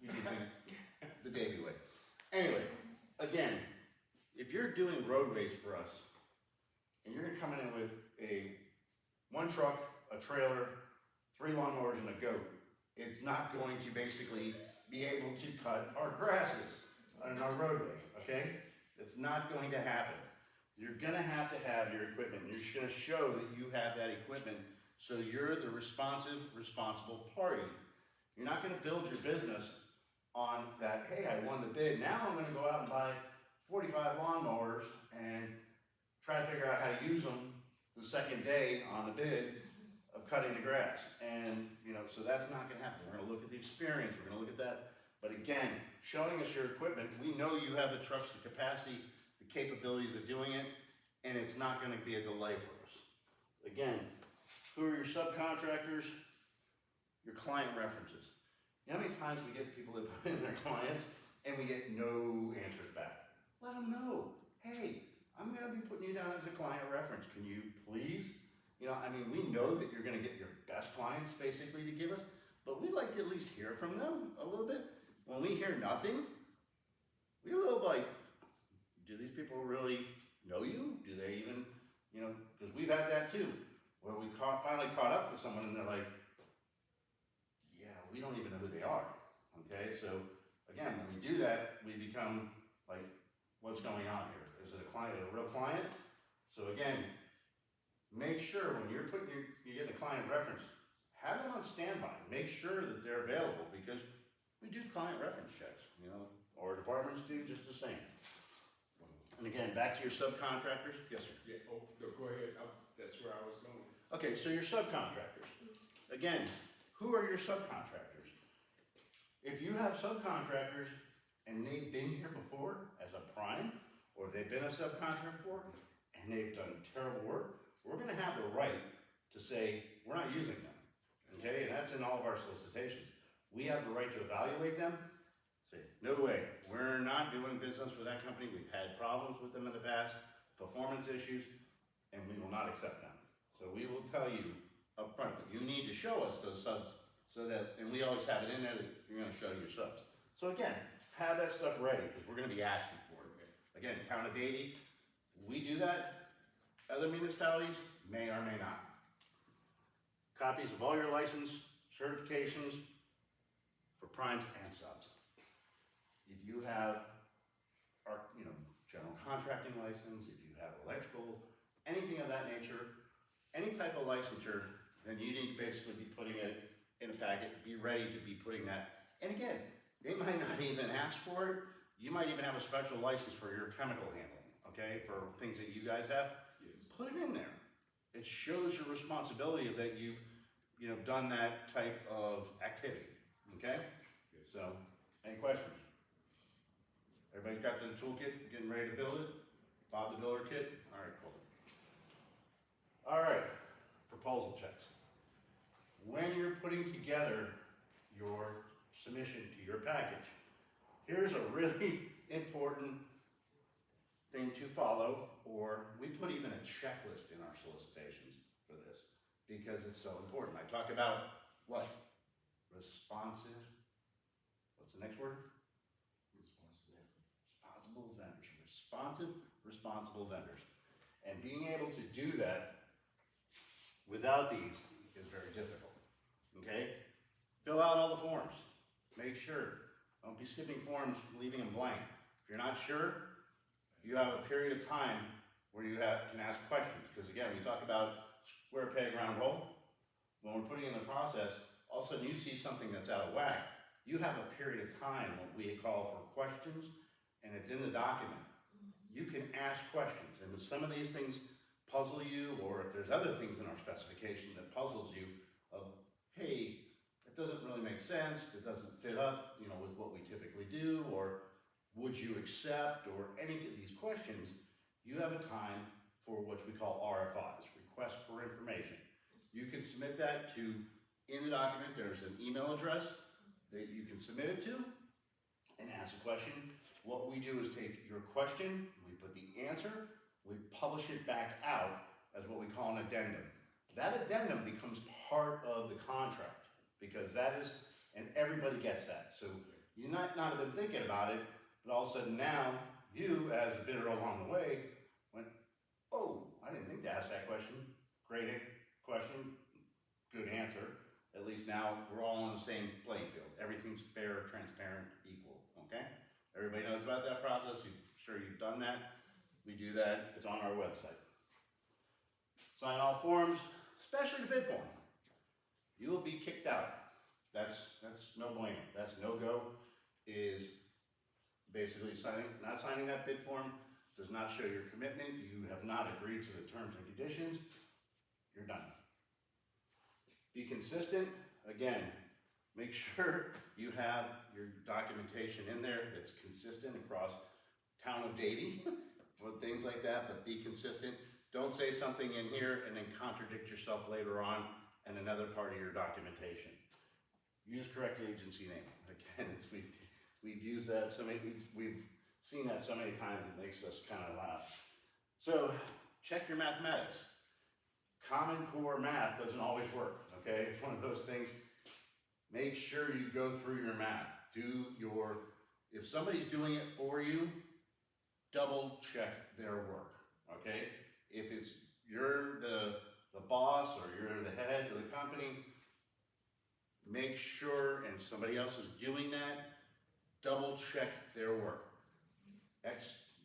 we do things the Davie way. Anyway, again, if you're doing roadways for us, and you're coming in with one truck, a trailer, 3 lawnmowers and a goat, it's not going to basically be able to cut our grasses on our roadway, okay? It's not going to happen. You're gonna have to have your equipment. You're just gonna show that you have that equipment, so you're the responsible party. You're not gonna build your business on that, hey, I won the bid, now I'm gonna go out and buy 45 lawnmowers and try to figure out how to use them the second day on the bid of cutting the grass. And, so that's not gonna happen. We're gonna look at the experience, we're gonna look at that. But again, showing us your equipment, we know you have the trucks, the capacity, the capabilities of doing it, and it's not gonna be a delay for us. Again, who are your subcontractors? Your client references. You know how many times we get people that put in their clients and we get no answers back? Let them know, hey, I'm gonna be putting you down as a client reference. Can you please? We know that you're gonna get your best clients basically to give us, but we'd like to at least hear from them a little bit. When we hear nothing, we're a little like, do these people really know you? Do they even, because we've had that too, where we finally caught up to someone and they're like, yeah, we don't even know who they are, okay? So again, when we do that, we become like, what's going on here? Is it a real client? So again, make sure when you're getting a client reference, have them on standby. Make sure that they're available, because we do client reference checks, our departments do just the same. And again, back to your subcontractors. Yes, sir. Yeah, no, go ahead, that's where I was going. Okay, so your subcontractors. Again, who are your subcontractors? If you have subcontractors and they've been here before as a prime, or they've been a subcontractor before and they've done terrible work, we're gonna have the right to say, we're not using them, okay? And that's in all of our solicitations. We have the right to evaluate them, say, no way, we're not doing business with that company, we've had problems with them in the past, performance issues, and we will not accept them. So we will tell you up front, but you need to show us those subs, so that, and we always have it in there that you're gonna show your subs. So again, have that stuff ready, because we're gonna be asking for it. Again, Town of Davie, we do that. Other municipalities may or may not. Copies of all your license, certifications for primes and subs. If you have our, general contracting license, if you have electrical, anything of that nature, any type of licensure, then you need to basically be putting it in a packet, be ready to be putting that. And again, they might not even ask for it. You might even have a special license for your chemical handling, okay, for things that you guys have. Put it in there. It shows your responsibility that you've, done that type of activity, okay? So, any questions? Everybody's got the toolkit, getting ready to build it? Bob the Builder kit? All right, cool. All right, proposal checks. When you're putting together your submission to your package, here's a really important thing to follow, or we put even a checklist in our solicitations for this, because it's so important. I talk about what? Responsive, what's the next word? Responsible vendors. Responsible vendors. And being able to do that without these is very difficult, okay? Fill out all the forms. Make sure. Don't be skipping forms, leaving them blank. If you're not sure, you have a period of time where you can ask questions. Because again, we talk about square peg, round hole. When we're putting in the process, all of a sudden you see something that's out of whack. You have a period of time, what we call for questions, and it's in the document. You can ask questions, and if some of these things puzzle you, or if there's other things in our specification that puzzles you, of, hey, it doesn't really make sense, it doesn't fit up, with what we typically do, or would you accept, or any of these questions, you have a time for what we call RFIs, request for information. You can submit that to, in the document, there's an email address that you can submit it to and ask a question. What we do is take your question, we put the answer, we publish it back out as what we call an addendum. That addendum becomes part of the contract, because that is, and everybody gets that. So you might not have been thinking about it, but all of a sudden now You, as a bidder along the way, went, oh, I didn't think to ask that question. Great question, good answer. At least now we're all on the same playing field. Everything's fair, transparent, equal, okay? Everybody knows about that process. I'm sure you've done that. We do that. It's on our website. Sign all forms, especially the bid form. You will be kicked out. That's no bueno. That's no go. Is basically not signing that bid form does not show your commitment. You have not agreed to the terms and conditions. You're done. Be consistent. Again, make sure you have your documentation in there that's consistent across Town of Davie for things like that, but be consistent. Don't say something in here and then contradict yourself later on in another part of your documentation. Use correct agency name. Again, we've used that so many, we've seen that so many times it makes us kind of laugh. So check your mathematics. Common Core math doesn't always work, okay? It's one of those things. Make sure you go through your math. If somebody's doing it for you, double check their work, okay? If you're the boss or you're the head of the company, make sure, and somebody else is doing that, double check their work.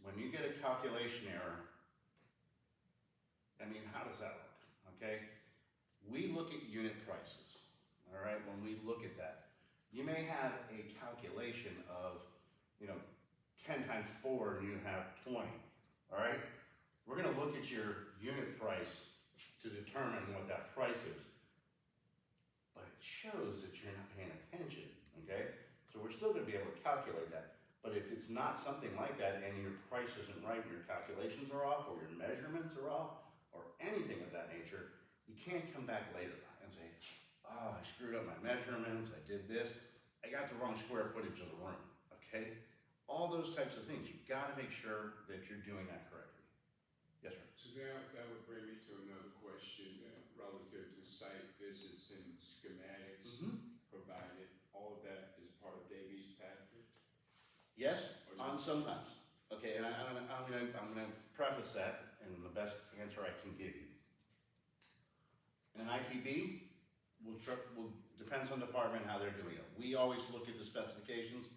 When you get a calculation error, I mean, how does that look, okay? We look at unit prices, all right, when we look at that. You may have a calculation of, 10 times 4 and you have 20, all right? We're gonna look at your unit price to determine what that price is. But it shows that you're not paying attention, okay? So we're still gonna be able to calculate that. But if it's not something like that and your price isn't right, your calculations are off, or your measurements are off, or anything of that nature, you can't come back later and say, oh, I screwed up my measurements, I did this, I got the wrong square footage of the room, okay? All those types of things, you've gotta make sure that you're doing that correctly. Yes, sir? So now that would bring me to another question relative to site visits and schematics provided. All of that is part of Davie's package? Yes, on sometimes. Okay, and I'm gonna preface that in the best answer I can give you. In an ITB, depends on the department how they're doing it. We always look at the specifications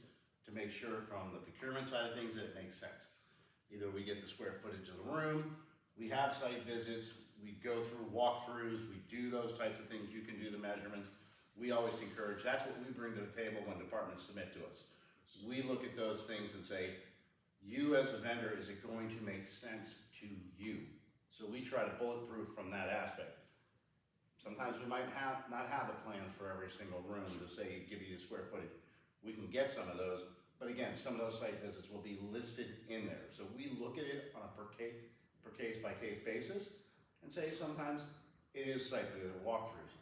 to make sure from the procurement side of things that it makes sense. Either we get the square footage of the room, we have site visits, we go through walkthroughs, we do those types of things, you can do the measurements. We always encourage, that's what we bring to the table when departments submit to us. We look at those things and say, you as a vendor, is it going to make sense to you? So we try to bulletproof from that aspect. Sometimes we might not have the plans for every single room to say, give you the square footage. We can get some of those, but again, some of those site visits will be listed in there. So we look at it on a per case by case basis and say sometimes it is site visit walkthroughs.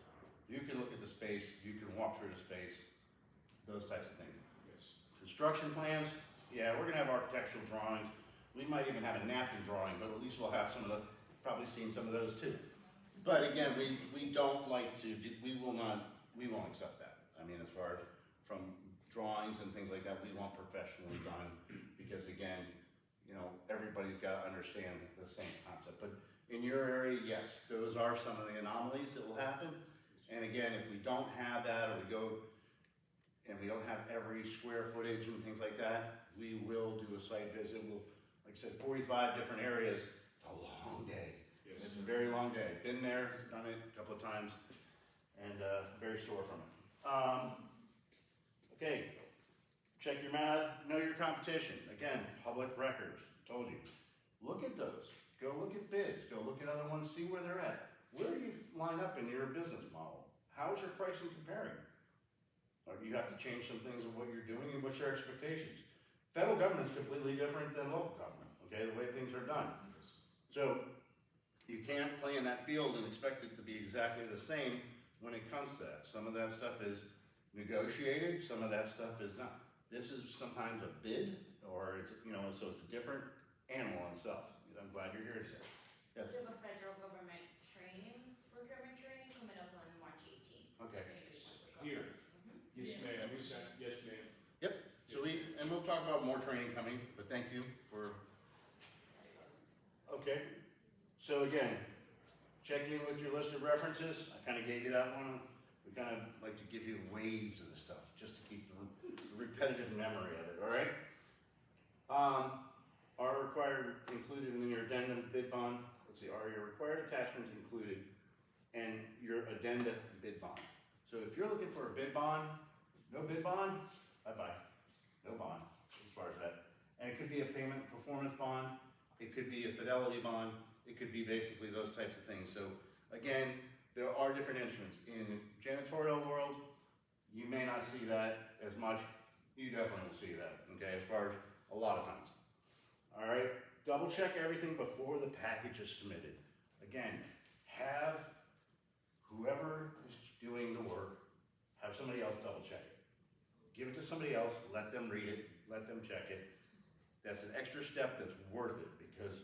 You can look at the space, you can walk through the space, those types of things. Yes. Construction plans, yeah, we're gonna have architectural drawings. We might even have a napkin drawing, but at least we'll have some of the, probably seen some of those too. But again, we don't like to, we won't accept that. I mean, as far as from drawings and things like that, we want professionally done, because again, everybody's gotta understand the same concept. But in your area, yes, those are some of the anomalies that will happen. And again, if we don't have that, or we go and we don't have every square footage and things like that, we will do a site visit. We'll, like I said, 45 different areas. It's a long day. Yes. It's a very long day. Been there, done it a couple of times, and very sore from it. Okay, check your math, know your competition. Again, public records, told you. Look at those. Go look at bids. Go look at other ones, see where they're at. Where do you line up in your business model? How is your pricing comparing? Or you have to change some things of what you're doing and what's your expectations. Federal government is completely different than local government, okay, the way things are done. So you can't play in that field and expect it to be exactly the same when it comes to that. Some of that stuff is negotiated, some of that stuff is not. This is sometimes a bid, or it's, so it's a different animal in itself. I'm glad you're here today. Yes? We have a federal government procurement training coming up on March 18th. Okay. If anybody wants to come. Here. Yes, ma'am. Yes, ma'am. Yep. So we'll talk about more training coming, but thank you for So again, check in with your list of references. I kind of gave you that one. We kind of like to give you waves of the stuff, just to keep the repetitive memory of it, all right? Are required included in your addendum bid bond. Let's see, are your required attachments included and your addenda bid bond. So if you're looking for a bid bond, no bid bond, bye-bye. No bond, as far as that. And it could be a payment performance bond, it could be a fidelity bond, it could be basically those types of things. So again, there are different instruments. In janitorial world, you may not see that as much. You definitely will see that, okay, as far as a lot of times. All right, double check everything before the package is submitted. Again, have whoever is doing the work, have somebody else double check it. Give it to somebody else, let them read it, let them check it. That's an extra step that's worth it, because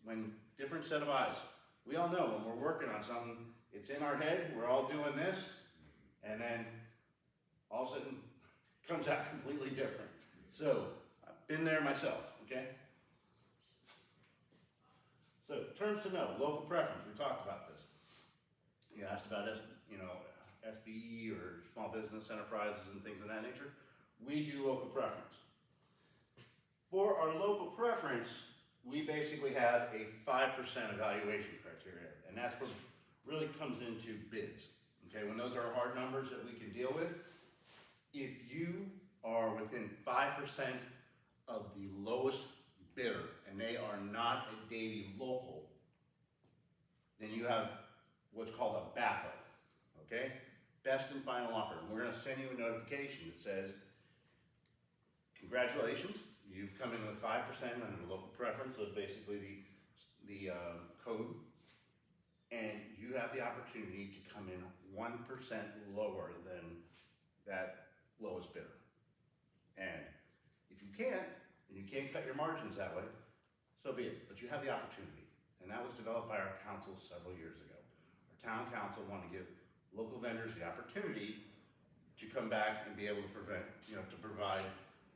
when different set of eyes, we all know when we're working on something, it's in our head, we're all doing this, and then all of a sudden it comes out completely different. So I've been there myself, okay? So terms to know, local preference, we talked about this. You asked about SBE or small business enterprises and things of that nature. We do local preference. For our local preference, we basically have a 5% evaluation criteria, and that's what really comes into bids. Okay, when those are hard numbers that we can deal with, if you are within 5% of the lowest bidder, and they are not a Davie local, then you have what's called a BAFO, okay? Best and final offer. And we're gonna send you a notification that says, congratulations, you've come in with 5% under the local preference, so basically the code, and you have the opportunity to come in 1% lower than that lowest bidder. And if you can't, and you can't cut your margins that way, so be it, but you have the opportunity. And that was developed by our council several years ago. Our town council wanted to give local vendors the opportunity to come back and be able to provide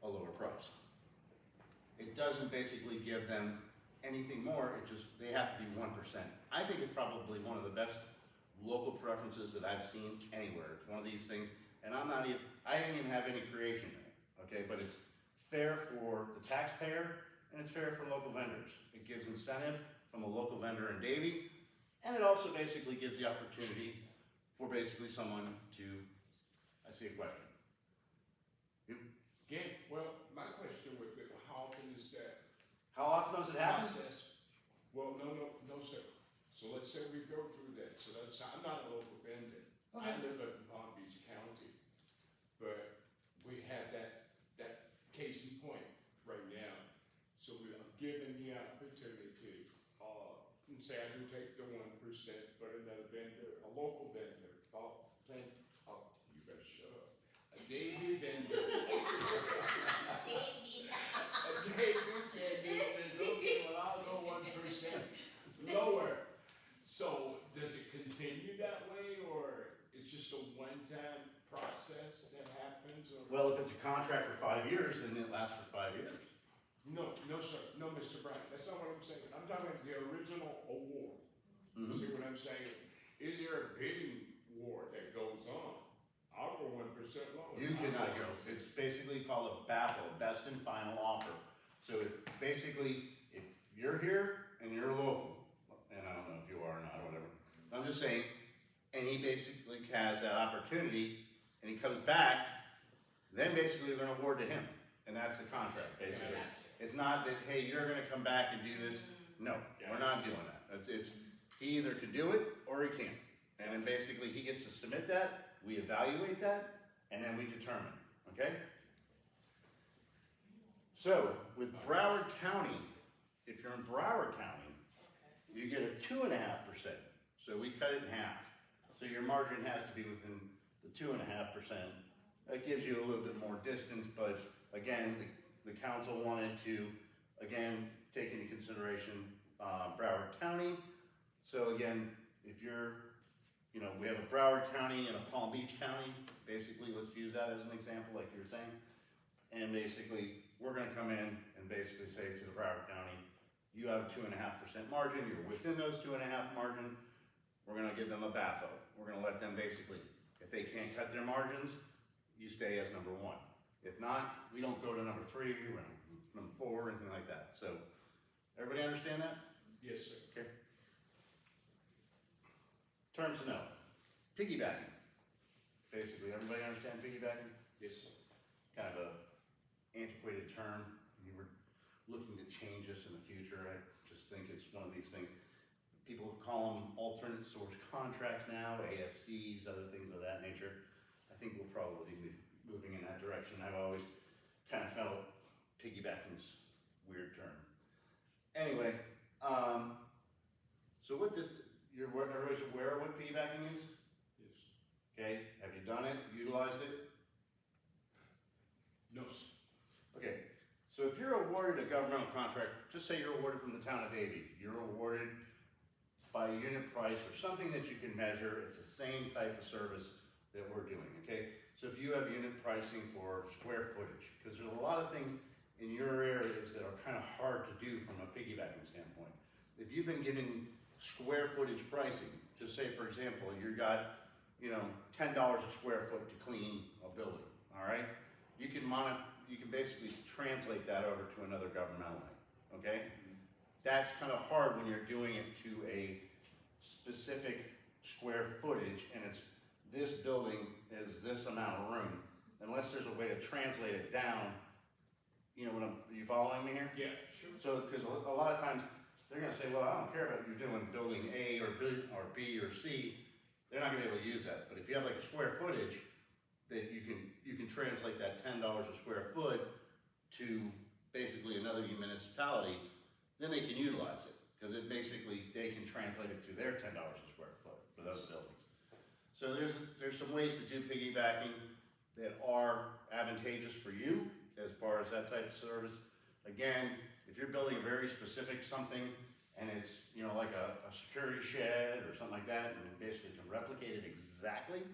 a lower price. It doesn't basically give them anything more, they have to be 1%. I think it's probably one of the best local preferences that I've seen anywhere. It's one of these things, and I didn't even have any creation in it, okay? But it's fair for the taxpayer, and it's fair for local vendors. It gives incentive from a local vendor in Davie, and it also basically gives the opportunity for basically someone to, I see a question. You? Yeah, well, my question would be, how often is that How often does it happen? process? Well, no, sir. So let's say we go through that. So I'm not a local vendor. I Okay. live up in Palm Beach County. But we have that case in point right now. So we are given the opportunity, and say I do take the 1%, but another vendor, a local vendor, you better shut up. A Davie vendor. A Davie vendor says, okay, well, I'll go 1% lower. So does it continue that way, or it's just a one-time process that happens? Or? Well, if it's a contract for 5 years, then it lasts for 5 years. No, sir. No, Mr. Brown. That's not what I'm saying. I'm talking about the original award. You see what I'm saying? Is there a bidding war that goes on? I'll go 1% lower. You cannot go. It's basically called a BAFO, best and final offer. So if you're here and you're local, and I don't know if you are or not, or whatever, I'm just saying, and he basically has that opportunity, and he comes back, then basically we're gonna award to him. And that's the contract, basically. It's not that, hey, you're gonna come back and do this. No, we're not doing that. He either could do it or he can't. And then basically he gets to submit that, we evaluate that, and then we determine, okay? So with Broward County, if you're in Broward County, you get a 2.5%. So we cut it in half. So your margin has to be within the 2.5%. That gives you a little bit more distance, but again, the council wanted to, again, take into consideration Broward County. So again, if you're, we have a Broward County and a Palm Beach County, basically, let's use that as an example, like you're saying. And basically, we're gonna come in and basically say to the Broward County, You have a 2.5% margin, you're within those 2.5 margin, we're gonna give them a BAFO. We're gonna let them basically, if they can't cut their margins, you stay as number one. If not, we don't go to number 3, or number 4, or anything like that. So, everybody understand that? Yes, sir. Okay. Terms to know. Piggybacking. Basically, everybody understand piggybacking? Yes, sir. Kind of a antiquated term. You were looking to change this in the future. I just think it's one of these things. People call them alternate source contracts now, ASCs, other things of that nature. I think we'll probably be moving in that direction. I've always kind of felt piggybacking's a weird term. Anyway, so what this, everybody's aware of what piggybacking is? Yes. Okay, have you done it, utilized it? No, sir. Okay, so if you're awarded a governmental contract, just say you're awarded from the Town of Davie, you're awarded by a unit price or something that you can measure, it's the same type of service that we're doing, okay? So if you have unit pricing for square footage, because there's a lot of things in your areas that are kind of hard to do from a piggybacking standpoint. If you've been getting square footage pricing, just say for example, you got, $10 a square foot to clean a building, all right? You can basically translate that over to another governmental name, okay? That's kind of hard when you're doing it to a specific square footage and it's this building is this amount of room, unless there's a way to translate it down. Are you following me here? Yeah, sure. So, because a lot of times they're gonna say, well, I don't care about you doing building A or B or C, they're not gonna be able to use that. But if you have like a square footage, that you can translate that $10 a square foot to basically another municipality, then they can utilize it. Because they can translate it to their $10 a square foot for those buildings. So there's some ways to do piggybacking that are advantageous for you as far as that type of service. Again, if you're building a very specific something and it's, like a security shed or something like that, and it basically can replicate it exactly,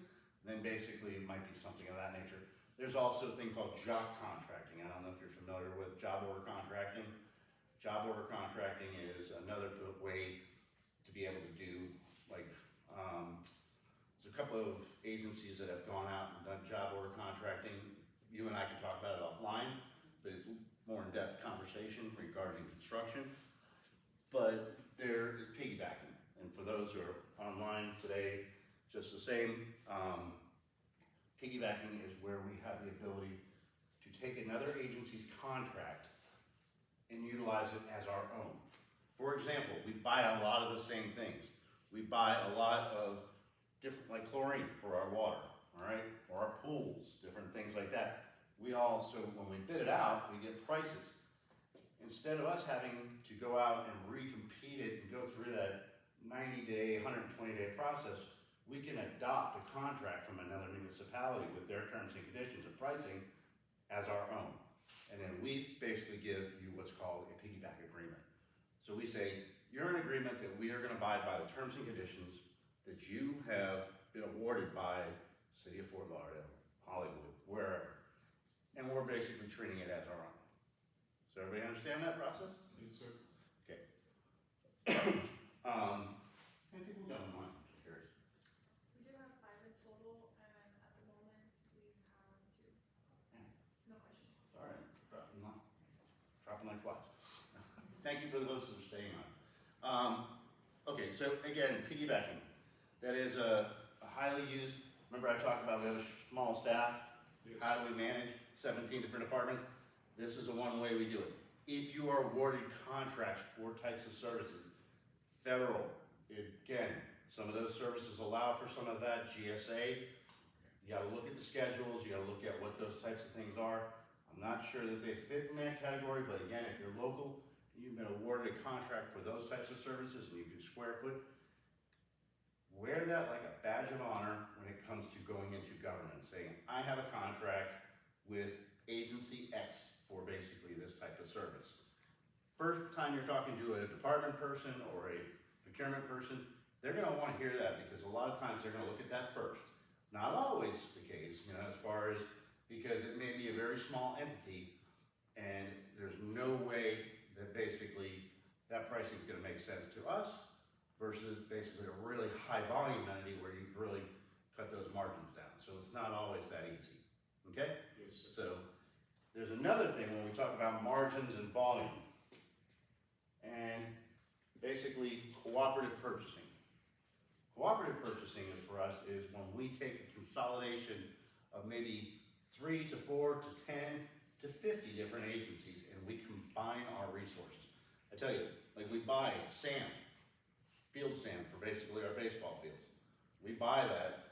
then basically it might be something of that nature. There's also a thing called job contracting. I don't know if you're familiar with job order contracting. Job order contracting is another way to be able to do, like, there's a couple of agencies that have gone out and done job order contracting. You and I can talk about it offline, but it's more in-depth conversation regarding construction. But they're piggybacking. And for those who are online today, just the same, piggybacking is where we have the ability to take another agency's contract and utilize it as our own. For example, we buy a lot of the same things. We buy a lot of different, like chlorine for our water, all right? Or our pools, different things like that. We also, when we bid it out, we get prices. Instead of us having to go out and recompete it and go through that 90-day, 120-day process, we can adopt a contract from another municipality with their terms and conditions of pricing as our own. And then we basically give you what's called a piggyback agreement. So we say, you're in agreement that we are gonna abide by the terms and conditions that you have been awarded by City of Fort Lauderdale, Hollywood, wherever. And we're basically treating it as our own. So everybody understand that process? Yes, sir. Okay. And people got in mind, I'm curious. We do have 5 in total, and at the moment, we have 2. No question. All right, dropping like flies. Thank you for those that are staying on. Okay, so again, piggybacking. That is a highly used, remember I talked about we have a small staff? Yes. How do we manage 17 different departments? This is the one way we do it. If you are awarded contracts for types of services, federal, again, some of those services allow for some of that, GSA. You gotta look at the schedules, you gotta look at what those types of things are. I'm not sure that they fit in that category, but again, if you're local, you've been awarded a contract for those types of services and you can square foot, wear that like a badge of honor when it comes to going into government, saying, I have a contract with agency X for basically this type of service. First time you're talking to a department person or a procurement person, they're gonna wanna hear that because a lot of times they're gonna look at that first. Not always the case, as far as, because it may be a very small entity and there's no way that basically that pricing is gonna make sense to us versus basically a really high volume entity where you've really cut those margins down. So it's not always that easy, okay? Yes, sir. So there's another thing when we talk about margins and volume, and basically cooperative purchasing. Cooperative purchasing is for us is when we take a consolidation of maybe 3 to 4 to 10 to 50 different agencies and we combine our resources. I tell you, like we buy sand, field sand for basically our baseball fields. We buy that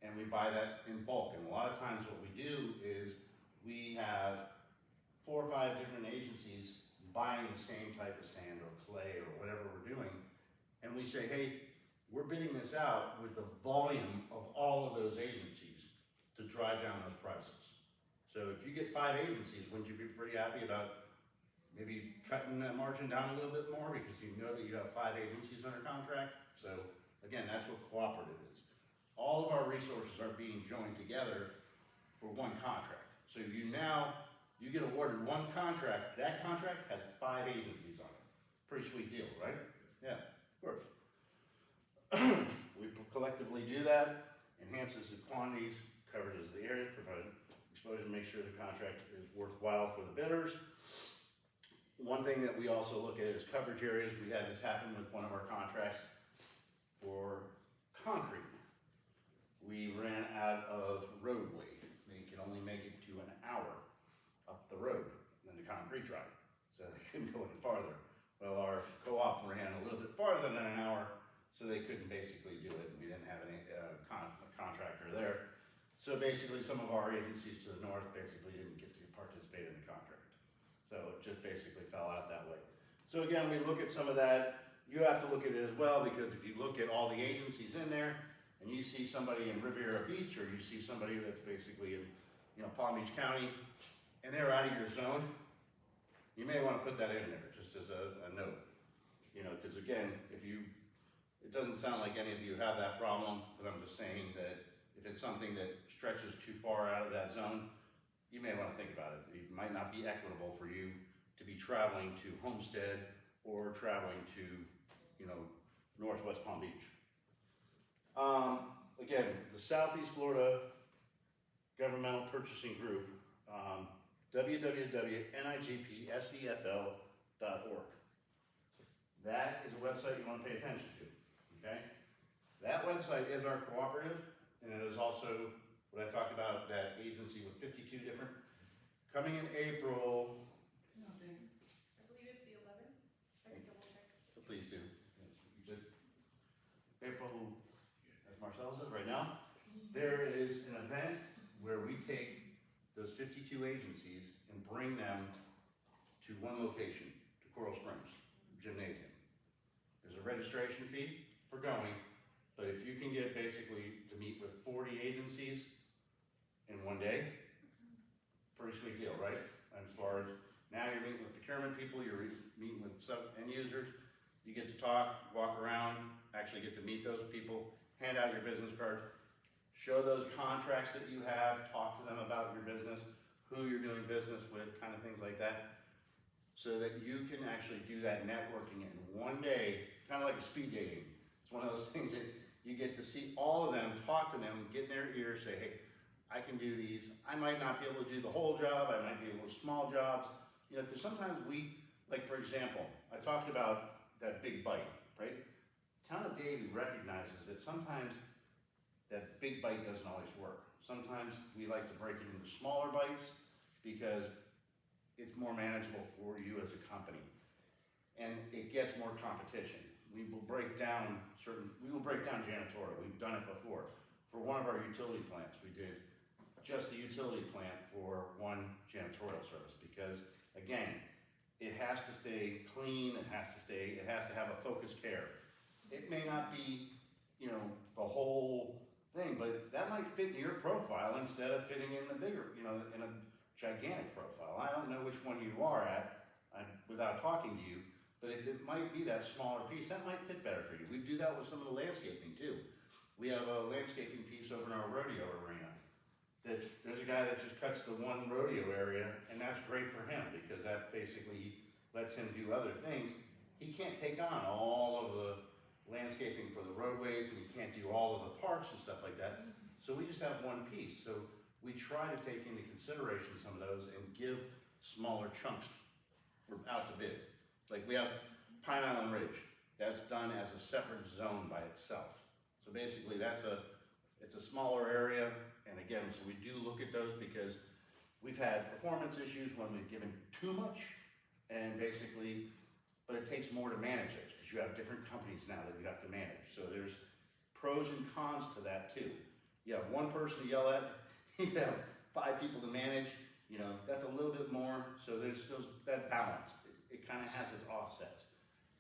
and we buy that in bulk. And a lot of times what we do is we have 4 or 5 different agencies buying the same type of sand or clay or whatever we're doing. And we say, hey, we're bidding this out with the volume of all of those agencies to drive down those prices. So if you get 5 agencies, wouldn't you be pretty happy about maybe cutting that margin down a little bit more because you know that you have 5 agencies under contract? So again, that's what cooperative is. All of our resources are being joined together for one contract. So you get awarded one contract, that contract has 5 agencies on it. Pretty sweet deal, right? Yeah, of course. We collectively do that, enhances the quantities, coverages of the area, provided exposure to make sure the contract is worthwhile for the bidders. One thing that we also look at is coverage areas. We had this happen with one of our contracts for concrete. We ran out of roadway. They could only make it to an hour up the road, then the concrete dried, so they couldn't go any farther. Well, our co-op ran a little bit farther than an hour, so they couldn't basically do it. We didn't have any contractor there. So basically some of our agencies to the north basically didn't get to participate in the contract. So it just basically fell out that way. So again, we look at some of that. You have to look at it as well, because if you look at all the agencies in there and you see somebody in Riviera Beach, or you see somebody that's basically in, Palm Beach County, and they're out of your zone, you may want to put that in there just as a note. Because again, it doesn't sound like any of you have that problem, but I'm just saying that if it's something that stretches too far out of that zone, you may want to think about it. It might not be equitable for you to be traveling to Homestead or traveling to, Northwest Palm Beach. Again, the Southeast Florida Governmental Purchasing Group, www.nigpsefl.org. That is a website you want to pay attention to, okay? That website is our cooperative, and it is also what I talked about, that agency with 52 different, coming in April. I believe it's the 11th. I can double check. Please do. April, as Marcel says right now, there is an event where we take those 52 agencies and bring them to one location, to Coral Springs Gymnasium. There's a registration fee for going, but if you can get basically to meet with 40 agencies in one day, pretty sweet deal, right? As far as now you're meeting with procurement people, you're meeting with end users, you get to talk, walk around, actually get to meet those people, hand out your business cards, show those contracts that you have, talk to them about your business, who you're doing business with, kind of things like that, so that you can actually do that networking in one day, kind of like a speed dating. It's one of those things that you get to see all of them, talk to them, get in their ears, say, hey, I can do these. I might not be able to do the whole job. I might be able to do small jobs, because sometimes like for example, I talked about that big bite, right? Town of Davie recognizes that sometimes that big bite doesn't always work. Sometimes we like to break it into smaller bites because it's more manageable for you as a company. And it gets more competition. We will break down janitorial. We've done it before. For one of our utility plants, we did just a utility plant for one janitorial service because, again, it has to stay clean, it has to have a focused care. It may not be, the whole thing, but that might fit in your profile instead of fitting in the bigger, in a gigantic profile. I don't know which one you are at without talking to you, but if it might be that smaller piece, that might fit better for you. We do that with some of the landscaping too. We have a landscaping piece over in our rodeo arena. There's a guy that just cuts the one rodeo area, and that's great for him because that basically lets him do other things. he can't take on all of the landscaping for the roadways, and he can't do all of the parks and stuff like that. So we just have one piece. So we try to take into consideration some of those and give smaller chunks for out to bid. Like we have Pine Island Ridge, that's done as a separate zone by itself. So basically it's a smaller area, and again, so we do look at those because we've had performance issues when we've given too much, and basically, but it takes more to manage it, because you have different companies now that you have to manage. So there's pros and cons to that too. You have one person to yell at, you have 5 people to manage, you know, that's a little bit more, so there's still that balance. It kind of has its offsets.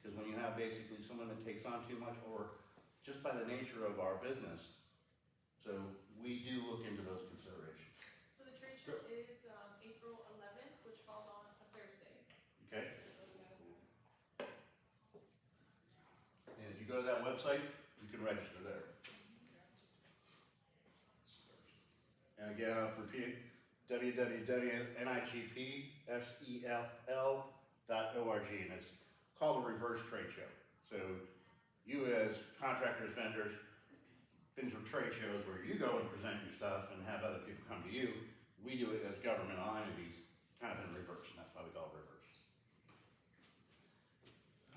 Because when you have basically someone that takes on too much, or just by the nature of our business, so we do look into those considerations. So the trade show is April 11th, which falls on a Thursday. Okay? And if you go to that website, you can register there. And again, I'll repeat it, www.nigpsefl.org, and it's called a reverse trade show. So you as contractors, vendors, been to trade shows where you go and present your stuff and have other people come to you. We do it as governmental entities, kind of in reverse, and that's why we call it reverse.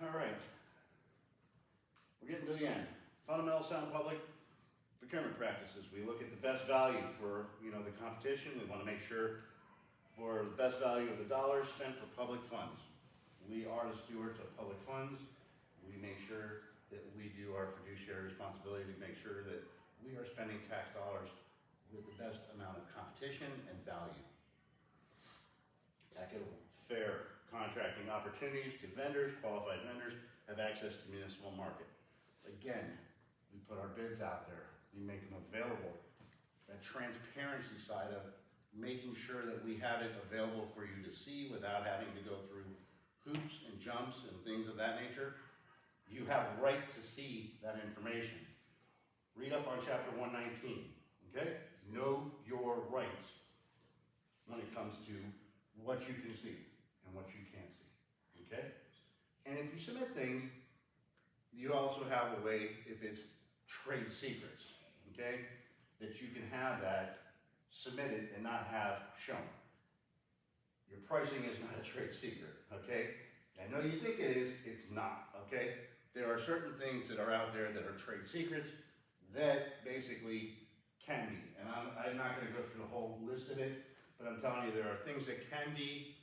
All right. We're getting to the end. Fundamental sound public procurement practices. We look at the best value for, you know, the competition. We want to make sure for the best value of the dollars spent for public funds. We are the stewards of public funds. We make sure that we do our fiduciary responsibility to make sure that we are spending tax dollars with the best amount of competition and value. Equitable, fair contracting opportunities to vendors, qualified vendors, have access to municipal market. Again, we put our bids out there, we make them available. That transparency side of making sure that we have it available for you to see without having to go through hoops and jumps and things of that nature. You have a right to see that information. Read up on chapter 119, okay? Know your rights when it comes to what you can see and what you can't see, okay? And if you submit things, you also have a way, if it's trade secrets, okay, that you can have that submitted and not have shown. Your pricing is not a trade secret, okay? I know you think it is, it's not, okay? There are certain things that are out there that are trade secrets that basically can be. And I'm not gonna go through the whole list of it, but I'm telling you, there are things that can be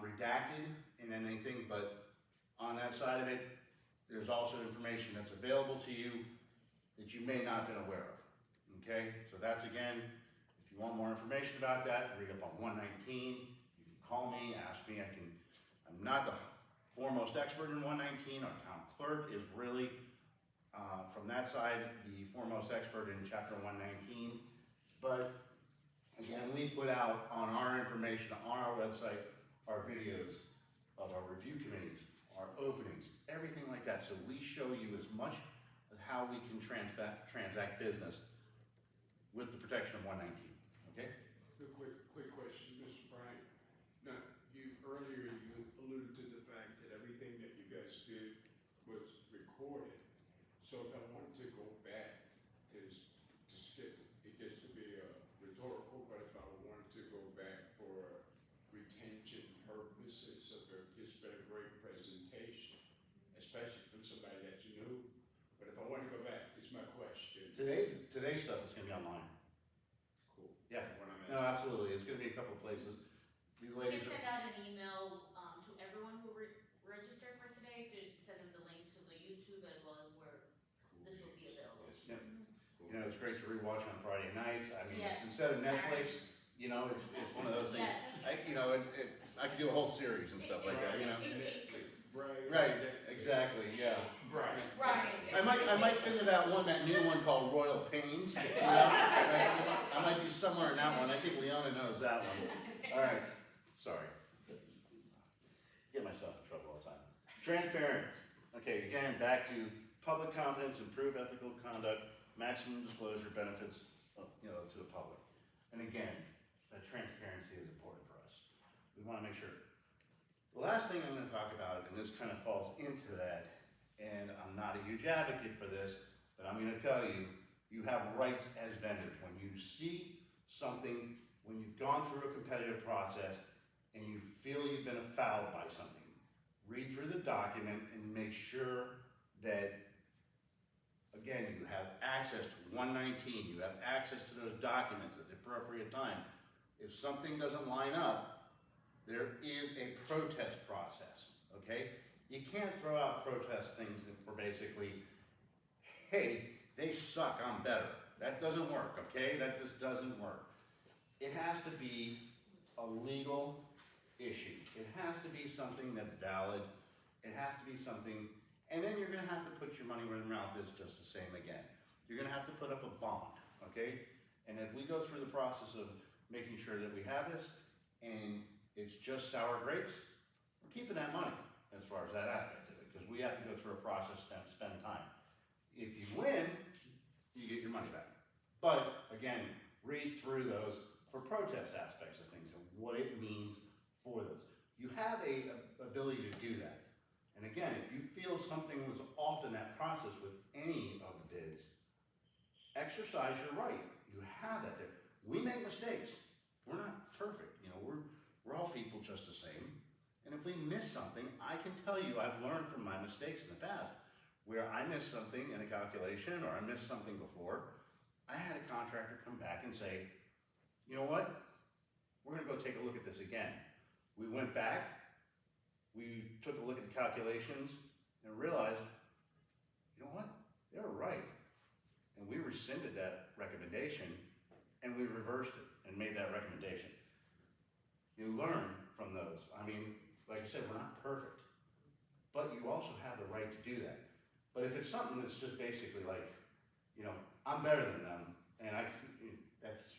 redacted in anything, but on that side of it, there's also information that's available to you that you may not have been aware of, okay? So that's, again, if you want more information about that, read up on 119. You can call me, ask me. I'm not the foremost expert in 119. Our town clerk is really, from that side, the foremost expert in chapter 119. But again, we put out on our information, on our website, our videos of our review committees, our openings, everything like that. So we show you as much as how we can transact business with the protection of 119, okay? A quick question, Mr. Bryant. Now, earlier you alluded to the fact that everything that you guys did was recorded. So if I wanted to go back, it gets to be rhetorical, but if I wanted to go back for retention purposes, it's been a great presentation, especially from somebody that you knew. But if I want to go back, it's my question. Today's stuff is gonna be online. Cool. Yeah. What I'm No, absolutely. It's gonna be a couple places. These We can ladies send out an email to everyone who registered for today, to send them the link to the YouTube as well as where this will be available. Yep. Cool. you know, it's great to rewatch on Friday nights. I mean, Yes. instead of Netflix, you know, it's one of those things. Yes. I could do a whole series and stuff like that, you know? Right. Right, exactly, yeah. Right. Right. I might figure that new one called Royal Pains, you know? I might be somewhere in that one. I think Leona knows that one. All right, sorry. Get myself in trouble all the time. Transparent. Okay, again, back to public confidence, improved ethical conduct, maximum disclosure benefits, you know, to the public. And again, that transparency is important for us. We want to make sure The last thing I'm gonna talk about, and this kind of falls into that, and I'm not a huge advocate for this, but I'm gonna tell you, you have rights as vendors. When you see something, when you've gone through a competitive process and you feel you've been fouled by something, read through the document and make sure that, again, you have access to 119, you have access to those documents at the appropriate time. If something doesn't line up, there is a protest process, okay? You can't throw out protest things that were basically, hey, they suck, I'm better. That doesn't work, okay? That just doesn't work. It has to be a legal issue. It has to be something that's valid. It has to be something, and then you're gonna have to put your money where your mouth is just the same again. You're gonna have to put up a bond, okay? And if we go through the process of making sure that we have this, and it's just sour grapes, we're keeping that money as far as that aspect of it, because we have to go through a process and spend time. If you win, you get your money back. But again, read through those for protest aspects of things and what it means for those. You have a ability to do that. And again, if you feel something was off in that process with any of the bids, exercise your right. You have that there. We make mistakes. We're not perfect. You know, we're all people just the same. And if we miss something, I can tell you I've learned from my mistakes in the past. Where I missed something in a calculation or I missed something before, I had a contractor come back and say, you know what? We're gonna go take a look at this again. We went back, we took a look at the calculations and realized, you know what? They were right. And we rescinded that recommendation and we reversed it and made that recommendation. You learn from those. I mean, like I said, we're not perfect, but you also have the right to do that. But if it's something that's just basically like, you know, I'm better than them, and that's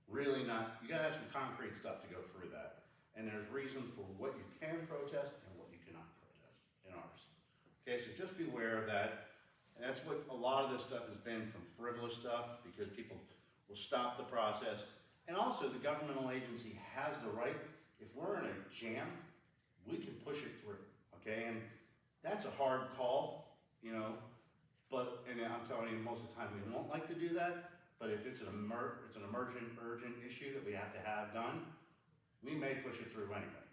really not, you gotta have some concrete stuff to go through that. And there's reasons for what you can protest and what you cannot protest in ours. Okay, so just beware of that. And that's what a lot of this stuff has been, from frivolous stuff, because people will stop the process. And also the governmental agency has the right, if we're in a jam, we can push it through, okay? And that's a hard call. You know, but, and I'm telling you, most of the time we won't like to do that, but if it's an urgent issue that we have to have done, we may push it through anyway.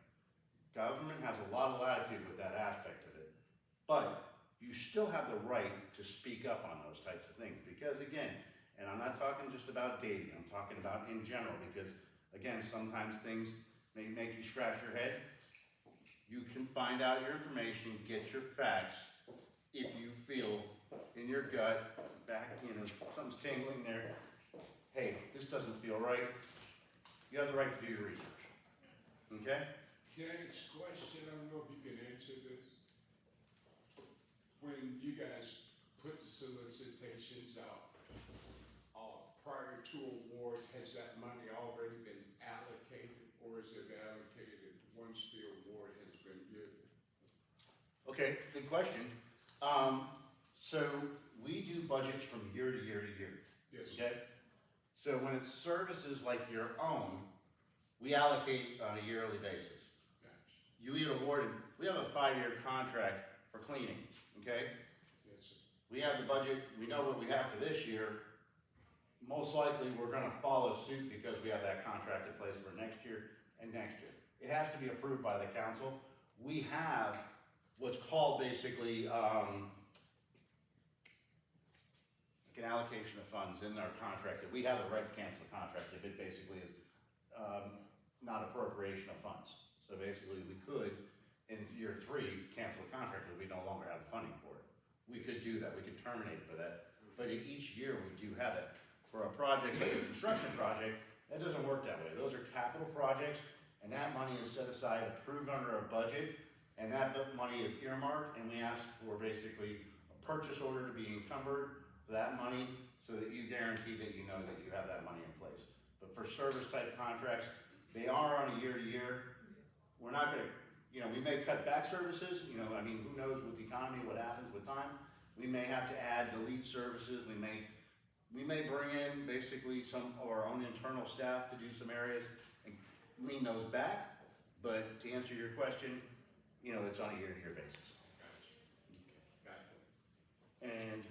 Government has a lot of latitude with that aspect of it, but you still have the right to speak up on those types of things, because again, and I'm not talking just about Davie, I'm talking about in general, because again, sometimes things may make you scratch your head. You can find out your information, get your facts. If you feel in your gut, back, you know, something's tingling there, hey, this doesn't feel right, you have the right to do your research, okay? Can I ask a question? I don't know if you can answer this. When you guys put the solicitations out, prior to award, has that money already been allocated, or is it allocated once the award has been given? Okay, good question. So we do budgets from year to year to year. Yes. Okay? So when it's services like your own, we allocate on a yearly basis. Gotcha. You get awarded, we have a 5-year contract for cleaning, okay? Yes, sir. We have the budget, we know what we have for this year. Most likely, we're gonna follow suit because we have that contract in place for next year and next year. It has to be approved by the council. We have what's called basically, like an allocation of funds in our contract, that we have the right to cancel the contract if it basically is not appropriation of funds. So basically, we could, in year 3, cancel the contract because we no longer have the funding for it. We could do that, we could terminate for that. But each year, we do have it. For a project, like a construction project, that doesn't work that way. Those are capital projects, and that money is set aside, approved under a budget, and that money is earmarked, and we ask for basically a purchase order to be encumbered for that money, so that you guarantee that you know that you have that money in place. But for service type contracts, they are on a year to year. We're not gonna, you know, we may cut back services, you know, I mean, who knows with the economy, what happens with time. We may have to add, delete services, we may bring in basically some of our own internal staff to do some areas and lean those back. But to answer your question, you know, it's on a year-to-year basis. Gotcha. And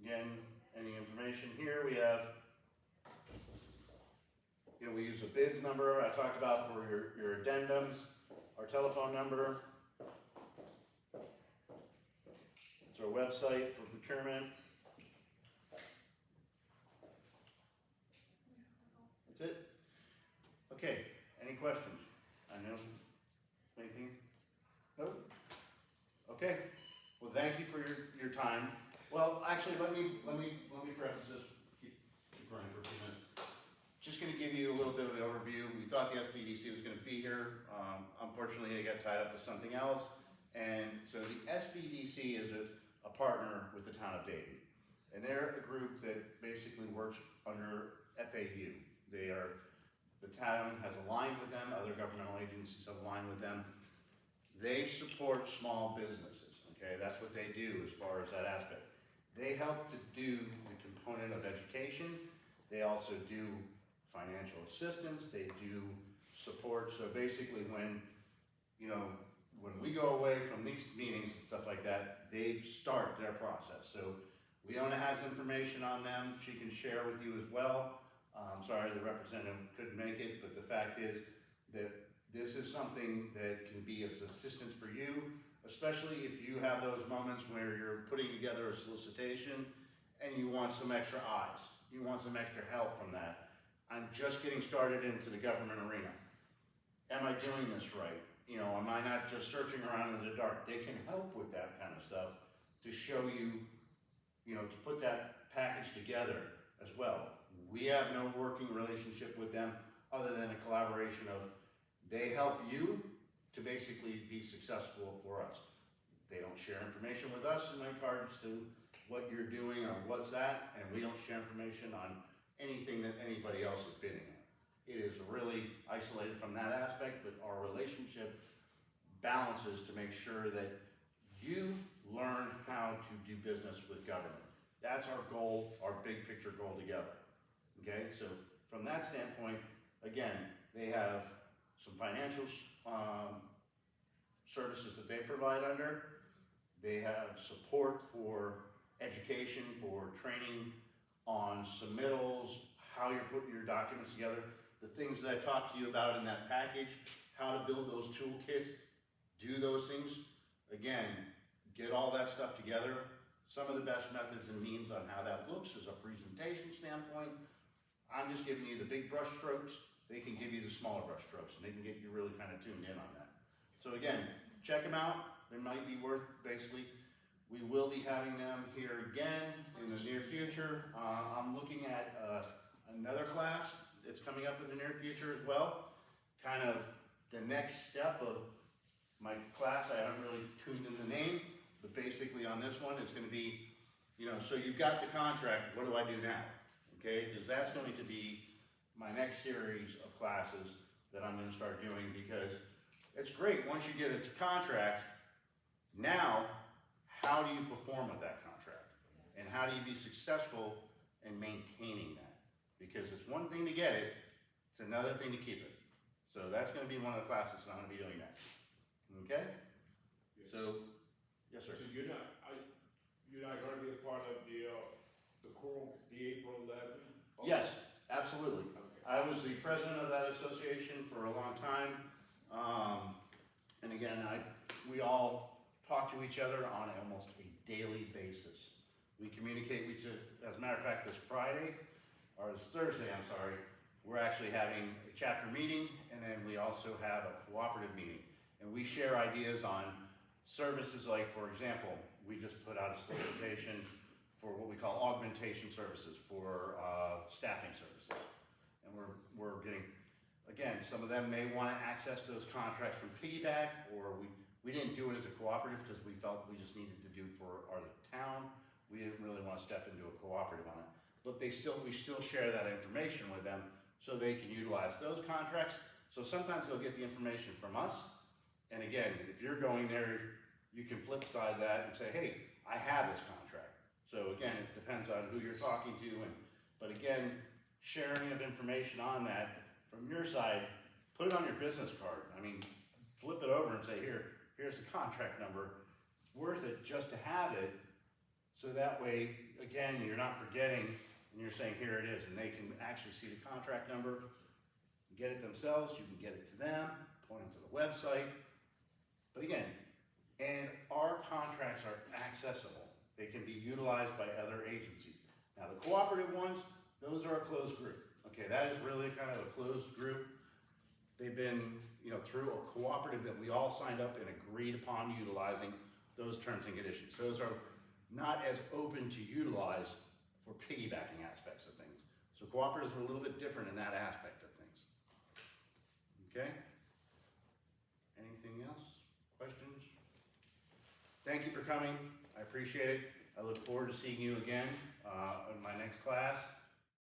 again, any information here, we have, you know, we use a bids number I talked about for your addendums, our telephone number. It's our website for procurement. That's it. Okay, any questions? I know, anything? Nope? Okay, well, thank you for your time. Well, actually, let me preface this, keep running for a few minutes. Just gonna give you a little bit of an overview. We thought the SBDC was gonna be here. Unfortunately, they got tied up with something else. And so the SBDC is a partner with the Town of Davie. And they're a group that basically works under FAU. The town has aligned with them, other governmental agencies have aligned with them. They support small businesses, okay? That's what they do as far as that aspect. They help to do the component of education. They also do financial assistance. They do support. So basically when, you know, when we go away from these meetings and stuff like that, they start their process. So Leona has information on them. She can share with you as well. Sorry the representative couldn't make it, but the fact is that this is something that can be of assistance for you, especially if you have those moments where you're putting together a solicitation and you want some extra eyes. You want some extra help from that. I'm just getting started into the government arena. Am I doing this right? You know, am I not just searching around in the dark? They can help with that kind of stuff to show you, you know, to put that package together as well. We have no working relationship with them other than a collaboration of they help you to basically be successful for us. They don't share information with us in regards to what you're doing or what's that, and we don't share information on anything that anybody else is bidding on. It is really isolated from that aspect, but our relationship balances to make sure that you learn how to do business with government. That's our goal, our big picture goal together. Okay, so from that standpoint, again, they have some financial services that they provide under. They have support for education, for training on submittals, how you're putting your documents together, the things that I talked to you about in that package, how to build those toolkits, do those things. Again, get all that stuff together. Some of the best methods and means on how that looks as a presentation standpoint. I'm just giving you the big brush strokes. They can give you the smaller brush strokes, and they can get you really kind of tuned in on that. So again, check them out. They might be worth, basically, we will be having them here again in the near future. I'm looking at another class that's coming up in the near future as well. Kind of the next step of my class. I haven't really tuned in the name, but basically on this one, it's gonna be, you know, so you've got the contract, what do I do now? Okay, because that's going to be my next series of classes that I'm going to start doing, because it's great once you get a contract. Now, how do you perform with that contract? And how do you be successful in maintaining that? Because it's one thing to get it, it's another thing to keep it. So that's going to be one of the classes I'm going to be doing next. Okay? Yes. So, yes, sir. So you're not going to be a part of the April 11th? Yes, absolutely. Okay. I was the president of that association for a long time. And again, we all talk to each other on almost a daily basis. We communicate with each other. As a matter of fact, this Thursday, I'm sorry, we're actually having a chapter meeting, and then we also have a cooperative meeting. And we share ideas on services like, for example, we just put out a solicitation for what we call augmentation services for staffing services. And we're getting, again, some of them may want to access those contracts from piggyback, or we didn't do it as a cooperative because we felt we just needed to do for our town. We didn't really want to step into a cooperative on it. But we still share that information with them so they can utilize those contracts. So sometimes they'll get the information from us. And again, if you're going there, you can flip side that and say, hey, I have this contract. So again, it depends on who you're talking to, but again, sharing of information on that from your side, put it on your business card. I mean, flip it over and say, here's the contract number. It's worth it just to have it, so that way, again, you're not forgetting, and you're saying, here it is, and they can actually see the contract number, get it themselves, you can get it to them, point them to the website. But again, and our contracts are accessible. They can be utilized by other agencies. Now, the cooperative ones, those are a closed group. Okay, that is really kind of a closed group. They've been, through a cooperative that we all signed up and agreed upon utilizing those terms and conditions. Those are not as open to utilize for piggybacking aspects of things. So cooperatives are a little bit different in that aspect of things. Okay? Anything else? Questions? Thank you for coming. I appreciate it. I look forward to seeing you again in my next class.